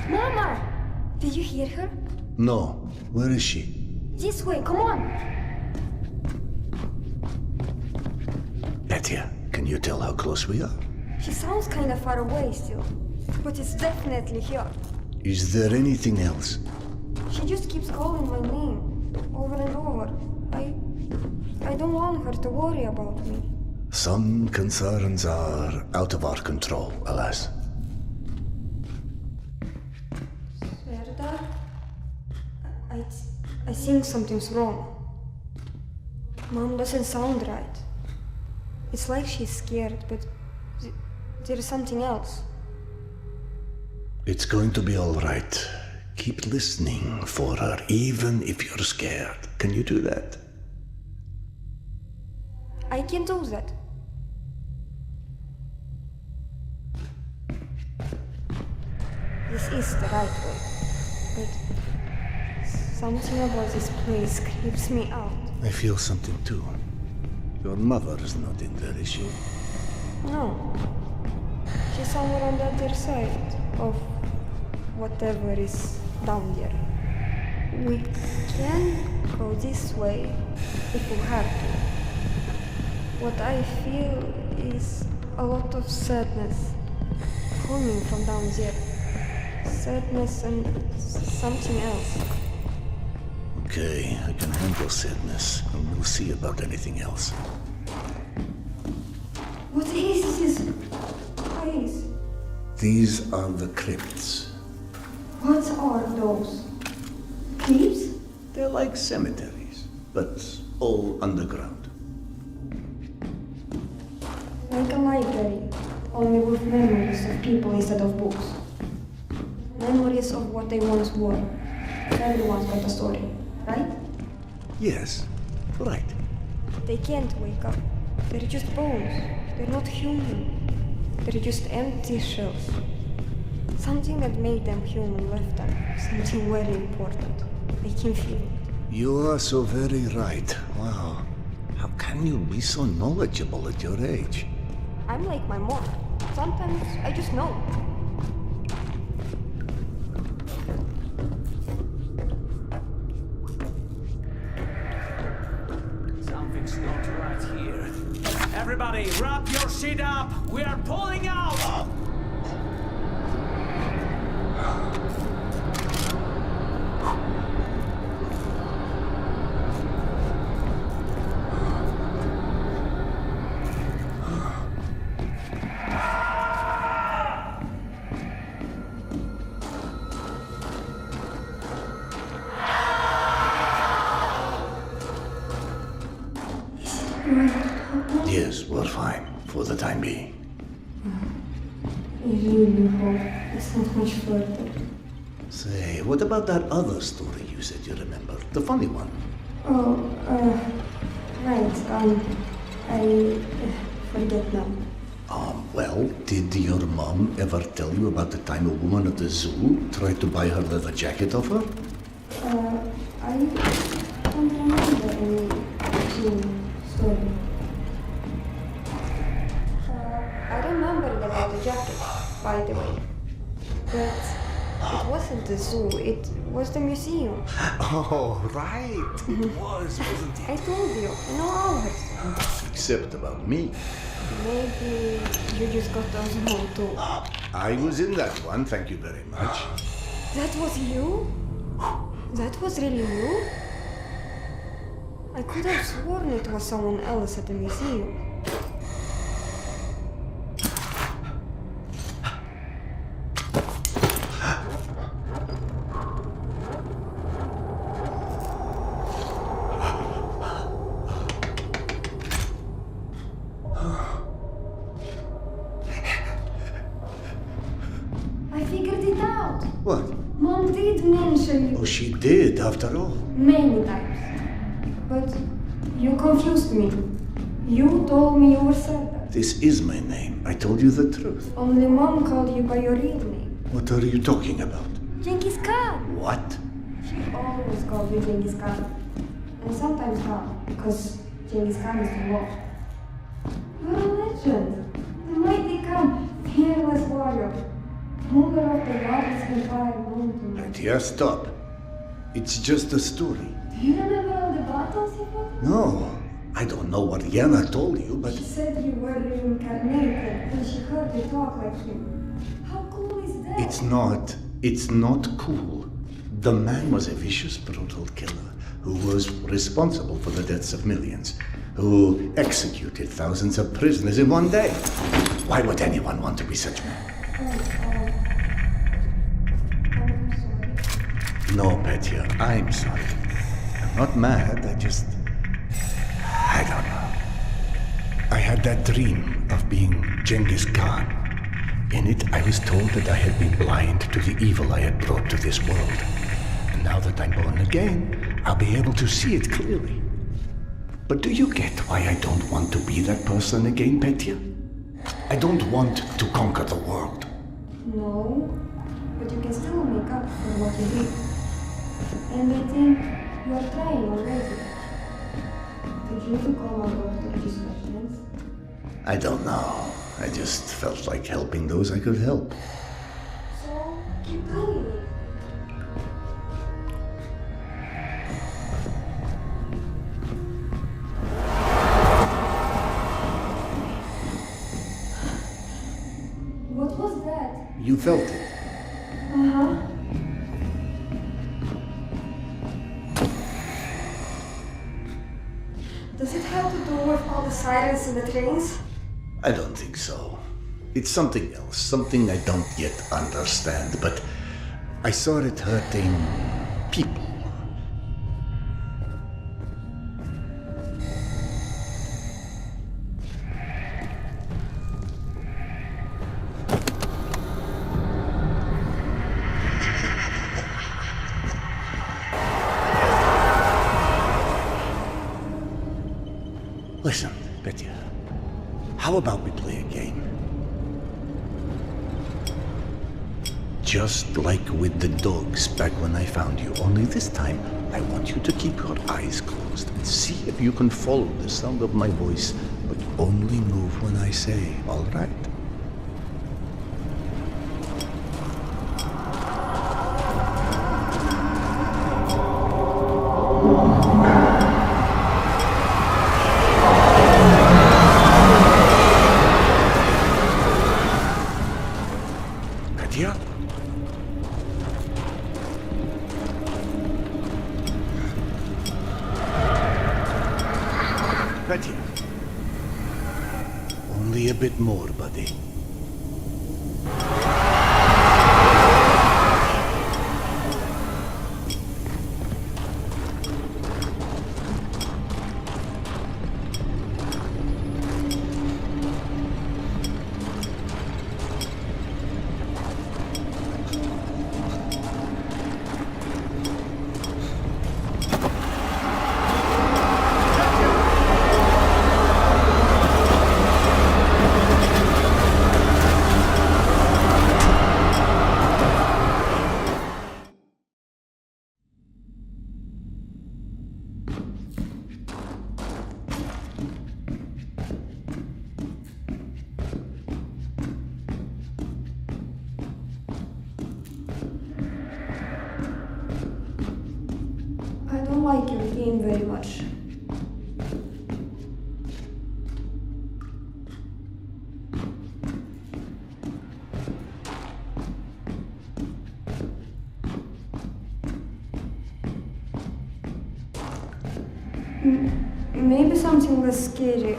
Mama! Did you hear her? No. Where is she? This way, come on! Petya, can you tell how close we are? She sounds kind of far away still, but it's definitely here. Is there anything else? She just keeps calling my name. Over and over. I don't want her to worry about me. Some concerns are out of our control, alas. Serda? I think something's wrong. Mom doesn't sound right. It's like she's scared, but there's something else. It's going to be all right. Keep listening for her, even if you're scared. Can you do that? I can do that. This is the right way, but something about this place creeps me out. I feel something too. Your mother is not in there, is she? No. She's somewhere on the other side of whatever is down there. We can go this way if we have to. What I feel is a lot of sadness coming from down there. Sadness and something else. Okay, I can handle sadness, and we'll see about anything else. What is this place? These are the crypts. What are those? Crypts? They're like cemeteries, but all underground. Like a library, only with memories of people instead of books. Memories of what they once were. Everyone's got a story, right? Yes, right. They can't wake up. They're just bones. They're not human. They're just empty shells. Something that made them human left them. Something very important. They can feel it. You are so very right. Wow. How can you be so knowledgeable at your age? I'm like my mom. Sometimes I just know. Something's not right here. Everybody, wrap your shit up! We are pulling out! Yes, we're fine, for the time being. I really hope it's not much further. Say, what about that other story you said you remember? The funny one? Oh, right, I forget now. Well, did your mom ever tell you about the time a woman at the zoo tried to buy her leather jacket off her? I don't remember any story. I remembered about the jacket, by the way. But it wasn't the zoo, it was the museum. Oh, right. It was, wasn't it? I told you, I know all her stories. Except about me. Maybe you just got those wrong too. I was in that one, thank you very much. That was you? That was really you? I could have sworn it was someone else at the museum. Oh, she did, after all. Many times. But you confused me. You told me you were Serdar. This is my name. I told you the truth. Only Mom called you by your real name. What are you talking about? Genghis Khan. What? She always called you Genghis Khan. And sometimes Khan, because Genghis Khan is the law. You're a legend. The mighty Khan, fearless warrior. Ruler of the largest empire known to me. Dear, stop. It's just a story. Do you remember all the battles you fought? No. I don't know what Yana told you, but... She said you were reincarnated and she heard you talk like him. How cool is that? It's not cool. The man was a vicious, brutal killer who was responsible for the deaths of millions, who executed thousands of prisoners in one day. Why would anyone want to be such a man? No, Petya, I'm sorry. I'm not mad, I don't know. I had that dream of being Genghis Khan. In it, I was told that I had been blind to the evil I had brought to this world. And now that I'm born again, I'll be able to see it clearly. But do you get why I don't want to be that person again, Petya? I don't want to conquer the world. No, but you can still make up for what you did. And I think you are trying already. Did you become a doctor specialist? I don't know. I just felt like helping those I could help. So, keep doing it. What was that? You felt it. Uh-huh. sirens in the trains? I don't think so. It's something else, something I don't yet understand, but I saw it hurting people. Listen, Petya, how about we play a game? Just like with the dogs back when I found you, only this time I want you to keep your eyes closed and see if you can follow the sound of my voice, but only move when I say, all right? Only a bit more, buddy. I don't like your game very much. Maybe something less scary.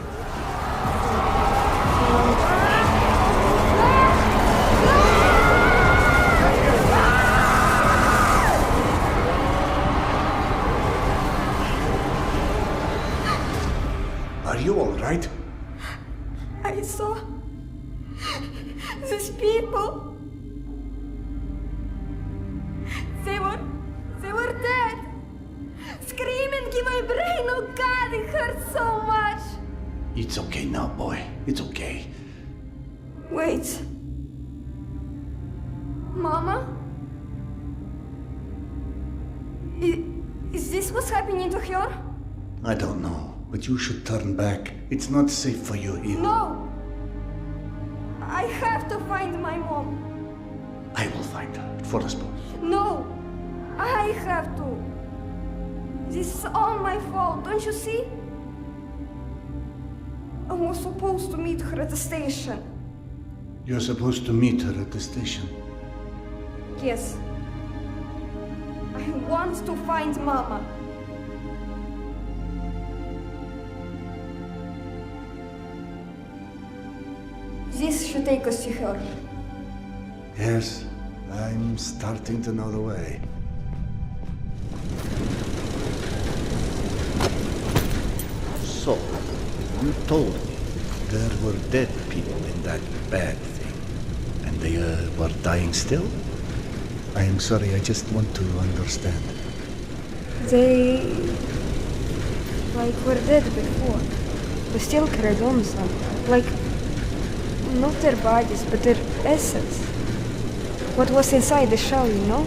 Are you all right? I saw these people. They were dead. Screaming in my brain. Oh God, it hurts so much. It's okay now, boy. It's okay. Wait. Mama? Is this what's happening to her? I don't know, but you should turn back. It's not safe for you here. No! I have to find my mom. I will find her for us both. No! I have to. This is all my fault, don't you see? I was supposed to meet her at the station. You're supposed to meet her at the station. Yes. I want to find Mama. This should take us to her. Yes, I'm starting to know the way. So, you told me there were dead people in that bad thing, and they were dying still? I am sorry, I just want to understand. They... were dead before. They still carried on some. Not their bodies, but their essence. What was inside the shell, you know?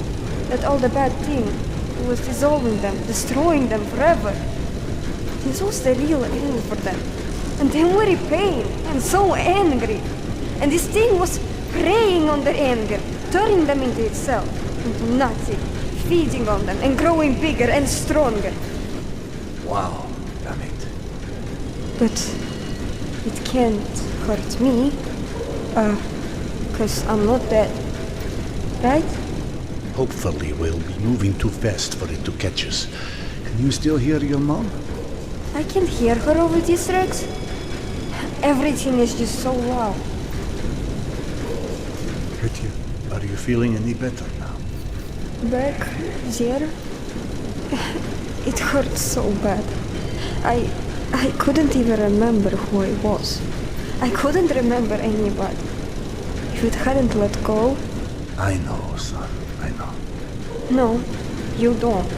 That all the bad thing was dissolving them, destroying them forever. This was the real aim for them. And they were in pain and so angry. And this thing was preying on their anger, turning them into itself, into nothing, feeding on them and growing bigger and stronger. Wow, damn it. But it can't hurt me. 'Cause I'm not dead. Right? Hopefully we'll be moving too fast for it to catch us. Can you still hear your mom? I can hear her over these tracks. Everything is just so loud. Petya, are you feeling any better now? Back there, it hurt so bad. I couldn't even remember who I was. I couldn't remember anybody. If it hadn't let go... I know, son, I know. No, you don't.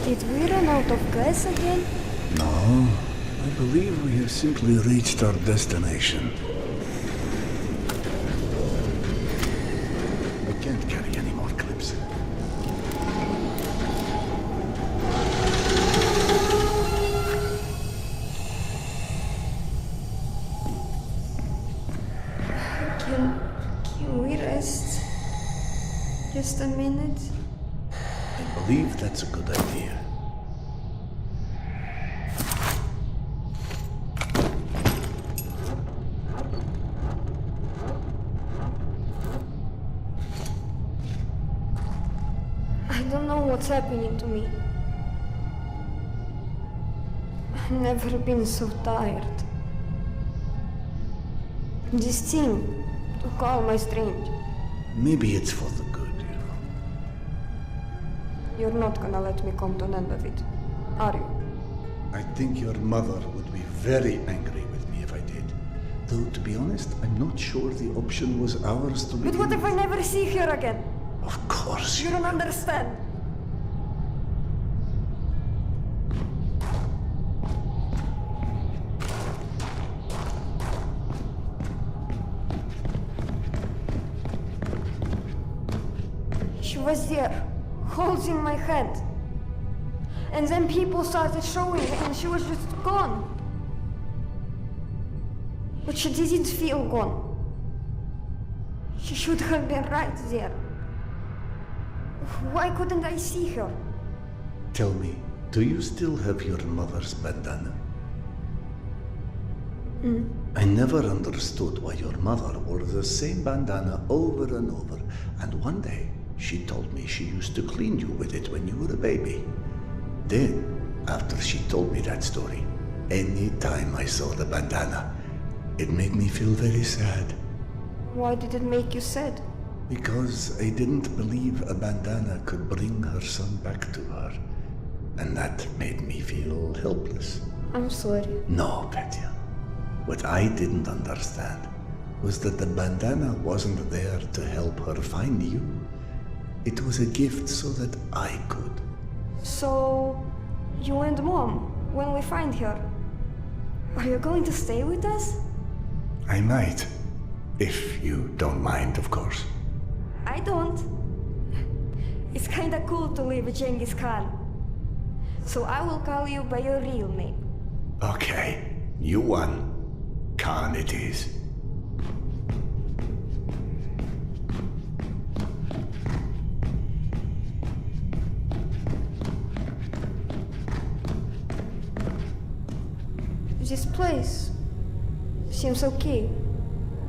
Did we run out of gas again? No, I believe we have simply reached our destination. We can't carry any more clips. Can we rest? Just a minute? I believe that's a good idea. I don't know what's happening to me. I've never been so tired. This thing to call my strange. Maybe it's for the good, you know. You're not gonna let me come to an end of it, are you? I think your mother would be very angry with me if I did. Though, to be honest, I'm not sure the option was ours to begin. But what if I never see her again? Of course You don't understand. She was there, holding my hand. And then people started showing and she was just gone. But she didn't feel gone. She should have been right there. Why couldn't I see her? Tell me, do you still have your mother's bandana? I never understood why your mother wore the same bandana over and over, and one day she told me she used to clean you with it when you were a baby. Then, after she told me that story, any time I saw the bandana, it made me feel very sad. Why did it make you sad? Because I didn't believe a bandana could bring her son back to her. And that made me feel helpless. I'm sorry. No, Petya. What I didn't understand was that the bandana wasn't there to help her find you. It was a gift so that I could. So, you and Mom, when we find her, are you going to stay with us? I might. If you don't mind, of course. I don't. It's kinda cool to live with Genghis Khan. So I will call you by your real name. Okay, you won. Khan it is. This place seems okay,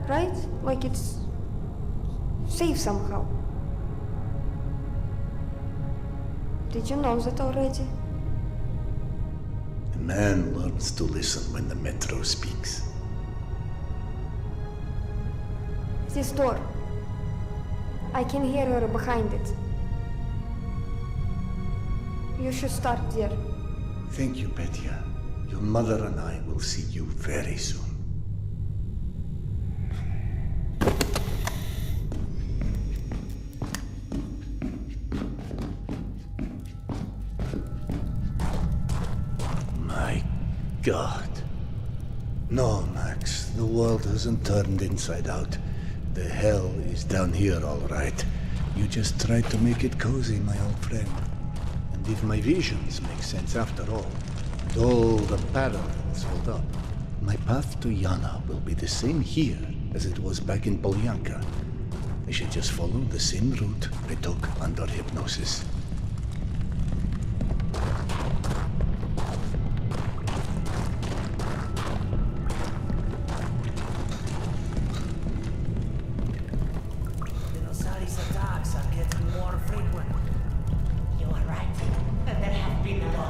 right? Like it's safe somehow. Did you know that already? A man learns to listen when the metro speaks. This door. I can hear her behind it. You should start there. Thank you, Petya. Your mother and I will see you very soon. My God. No, Max, the world hasn't turned inside out. The hell is down here, all right. You just tried to make it cozy, my old friend. And if my visions make sense after all, and all the parallels hold up, my path to Yana will be the same here as it was back in Polyanka. I should just follow the same route I took under hypnosis. Attacks are getting more frequent. You are right. There have been a lot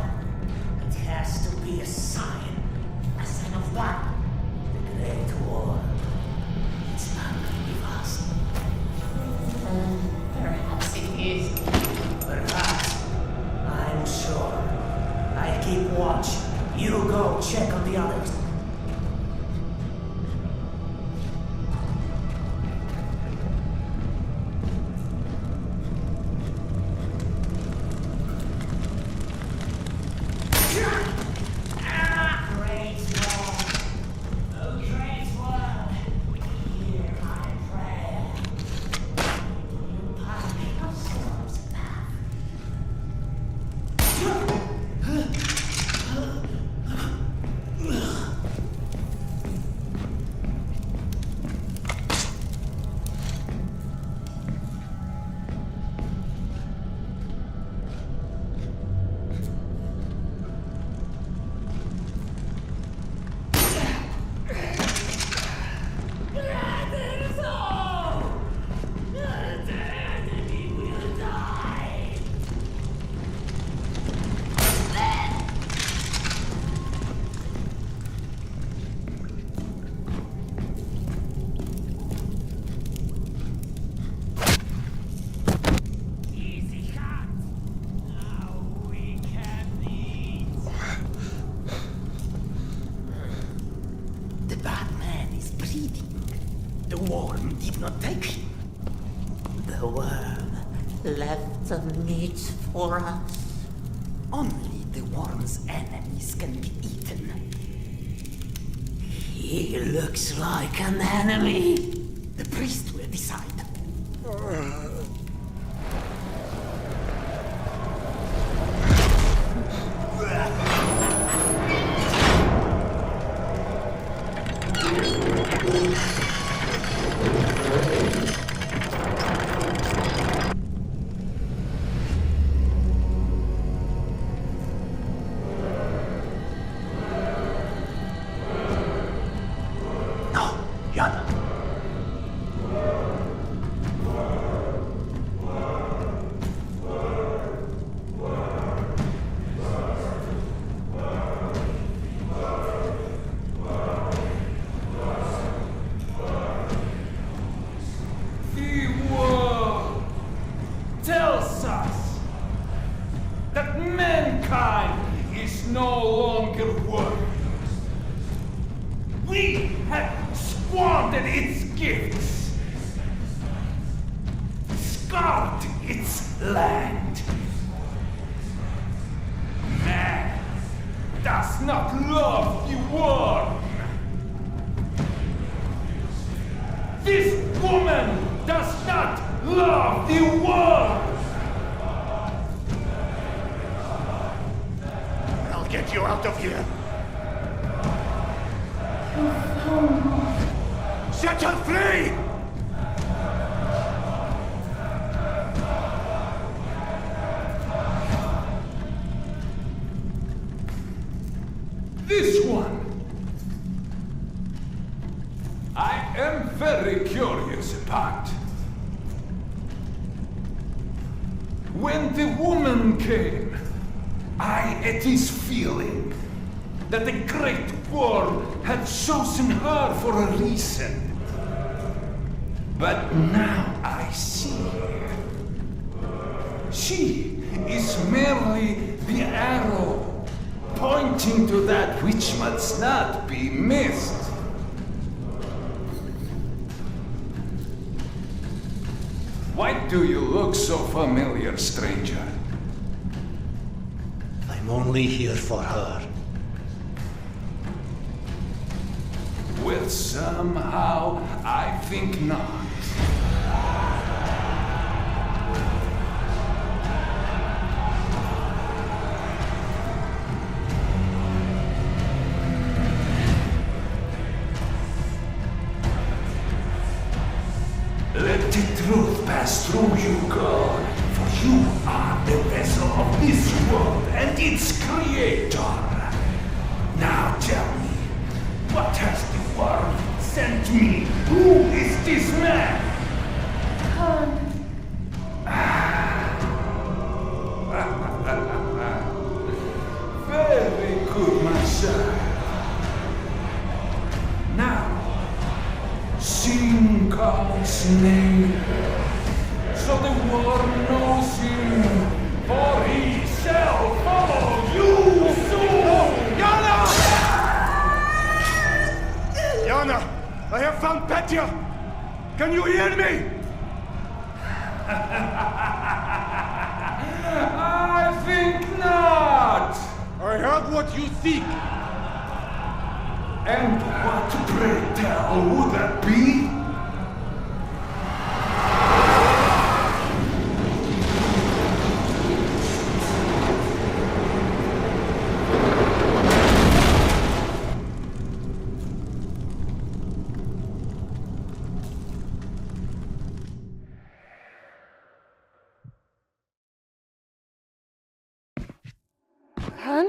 worm did not take him. The worm left the meat for us. Only the worm's enemies can be eaten. He looks like an enemy. The priest will decide. When the woman came, I had this feeling that the great worm had chosen her for a reason. But now I see. She is merely the arrow pointing to that which must not be missed. Why do you look so familiar, stranger? I'm only here for her. Well, somehow, I think not. Let the truth pass through you, God, for you are the vessel of this world and its creator. Now tell me, what has the world sent me? Who is this man? Very good, my son. Now, sing God's name, so the world knows him, for he shall follow you soon! Yana! Yana, I have found Petya! Can you hear me? I think not! I heard what you seek. And what, pray tell, would that be? Han?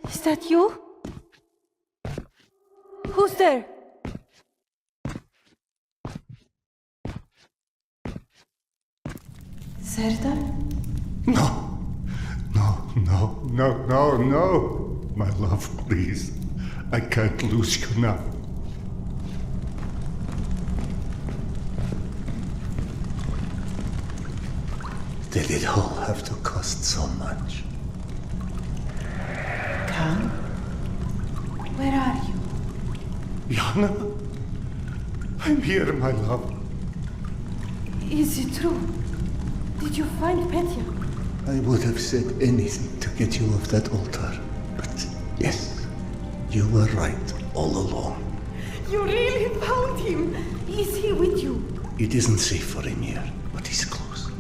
Is that you? Who's there? Serdar? No. My love, please. I can't lose you now. Did it all have to cost so much? Khan? Where are you? Yana? I'm here, my love. Is it true? Did you find Petya? I would have said anything to get you off that altar. But yes, you were right all along. You really found him? Is he with you? It isn't safe for him here, but he's close.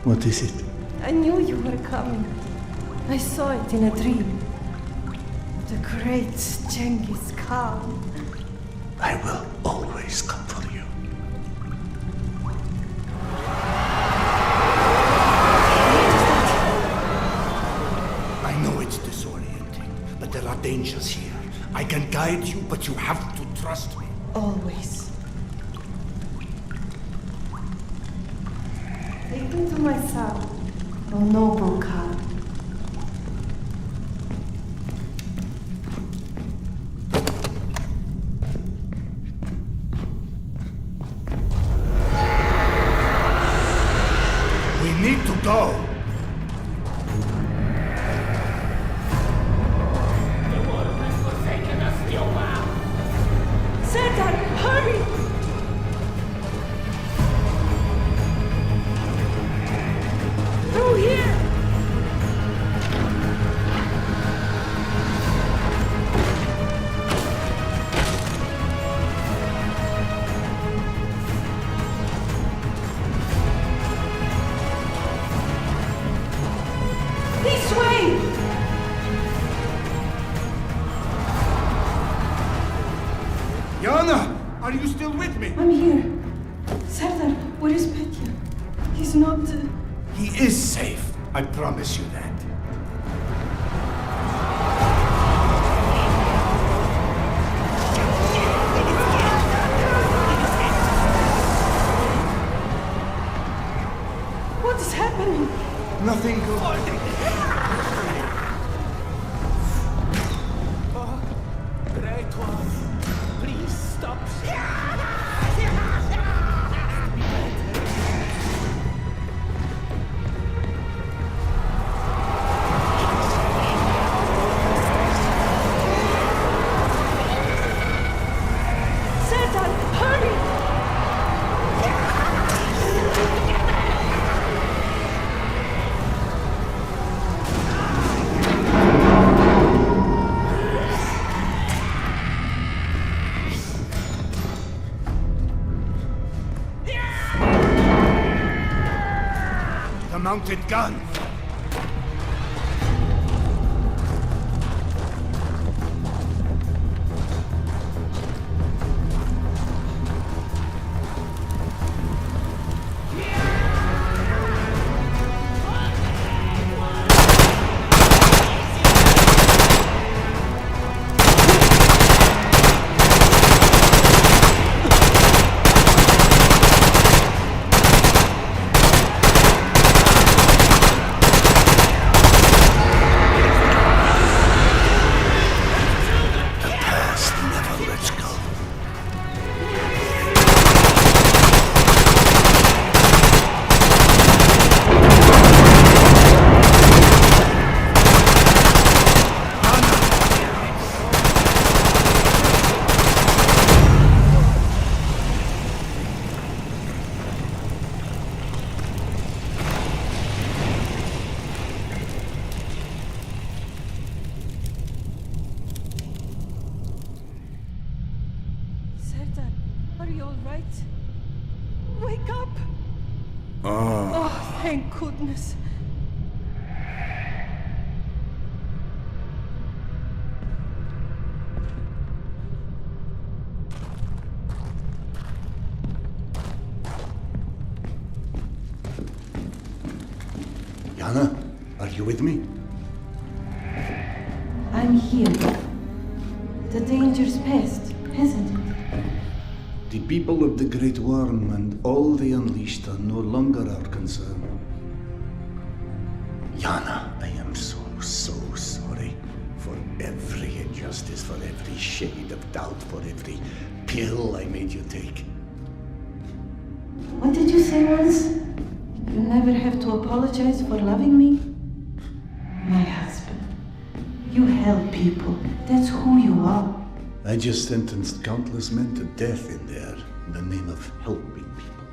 What is it? I knew you were coming. I saw it in a dream. The great Genghis Khan. I will always come for you. I know it's disorienting, but there are dangers here. I can guide you, but you have to trust me. Always. Take me to my son, O noble Khan. We need to go. Satan, hurry! Through here! This way! Yana, are you still with me? I'm here. Serdar, where is Petya? He's not... He is safe. I promise you that. What is happening? Nothing good. Please stop. Serdar, hurry! The mounted gun. Serdar, are you all right? Wake up! Oh. Oh, thank goodness. Yana, are you with me? I'm here. The danger's past, hasn't it? The people of the Great Worm and all they unleashed are no longer our concern. Yana, I am so sorry for every injustice, for every shade of doubt, for every pill I made you take. What did you say once? You never have to apologize for loving me? My husband. You help people. That's who you are. I just sentenced countless men to death in there in the name of helping people.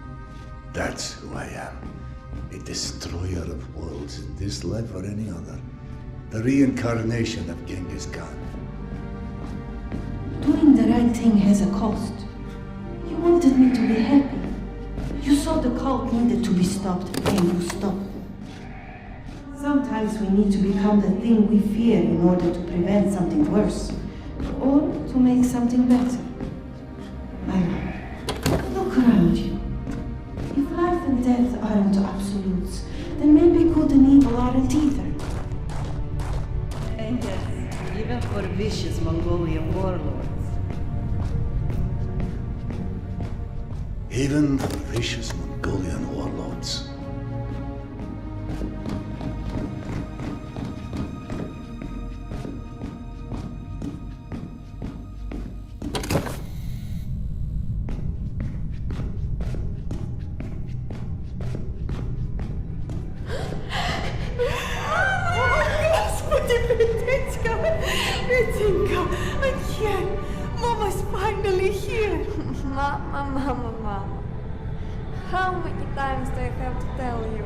That's who I am. A destroyer of worlds in this life or any other. The reincarnation of Genghis Khan. Doing the right thing has a cost. You wanted me to be happy. You saw the cult needed to be stopped, and you stopped. Sometimes we need to become the thing we fear in order to prevent something worse, or to make something better. I know. Look around you. If life and death aren't absolutes, then maybe good and evil aren't either. And yes, even for vicious Mongolian warlords. Even for vicious Mongolian warlords. I'm here. Mama's finally here. Mama. How many times do I have to tell you?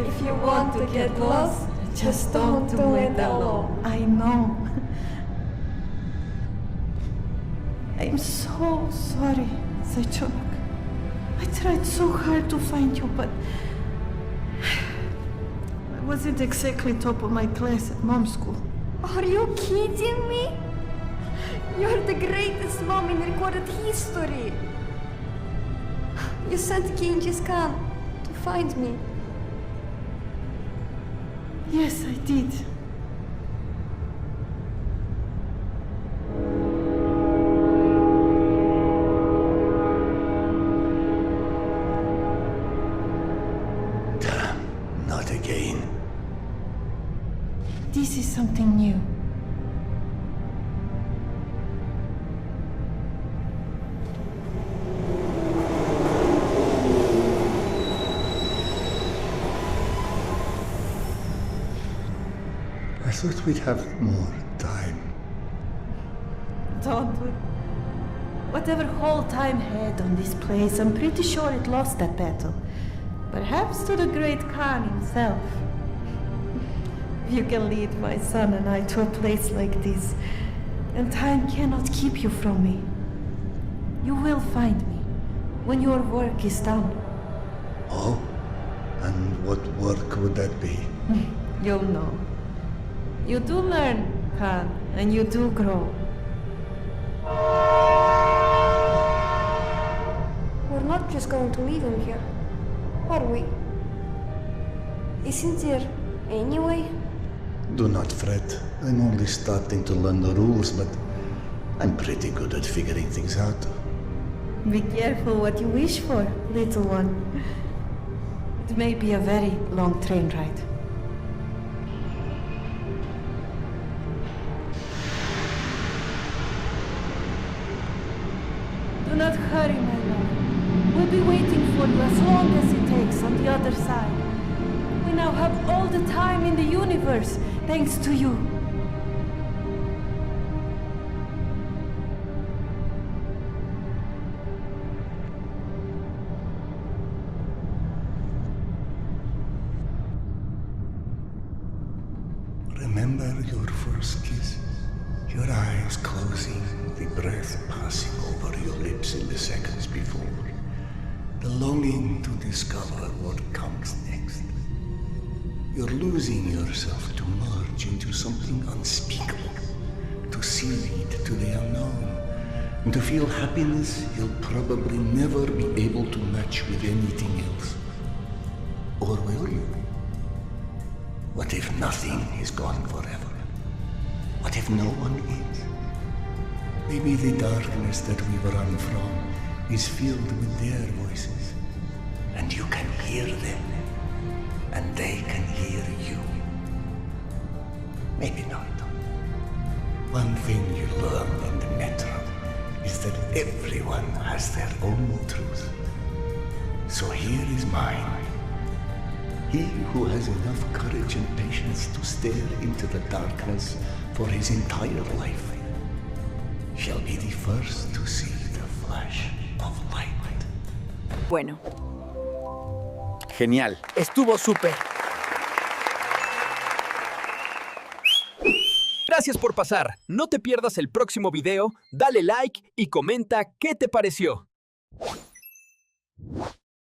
If you want to get lost, just don't do it alone. I know. I'm so sorry, Zaychuk. I tried so hard to find you, but I wasn't exactly top of my class at mom's school. Are you kidding me? You're the greatest mom in recorded history. You sent Genghis Khan to find me. Yes, I did. Damn, not again. This is something new. I thought we'd have more time. Don't we? Whatever whole time had on this place, I'm pretty sure it lost that battle. Perhaps to the great Khan himself. You can lead my son and I to a place like this, and time cannot keep you from me. You will find me when your work is done. Oh? And what work would that be? You'll know. You do learn, Khan, and you do grow. We're not just going to leave him here, are we? Isn't there any way? Do not fret. I'm only starting to learn the rules, but I'm pretty good at figuring things out. Be careful what you wish for, little one. It may be a very long train ride. Do not hurry, my love. We'll be waiting for you as long as it takes on the other side. We now have all the time in the universe, thanks to you. Remember your first kiss? Your eyes closing, the breath passing over your lips in the seconds before. The longing to discover what comes next. You're losing yourself to merge into something unspeakable, to see it to the unknown, and to feel happiness you'll probably never be able to match with anything else. Or will you? What if nothing is gone forever? What if no one is? Maybe the darkness that we run from is filled with their voices, and you can hear them, and they can hear you. Maybe not. One thing you learn in the metro is that everyone has their own truth. So here is mine. He who has enough courage and patience to stare into the darkness for his entire life shall be the first to see the flash of light. Bueno. Genial. Estuvo súper. Gracias por pasar. No te pierdas el próximo video, dale like y comenta qué te pareció.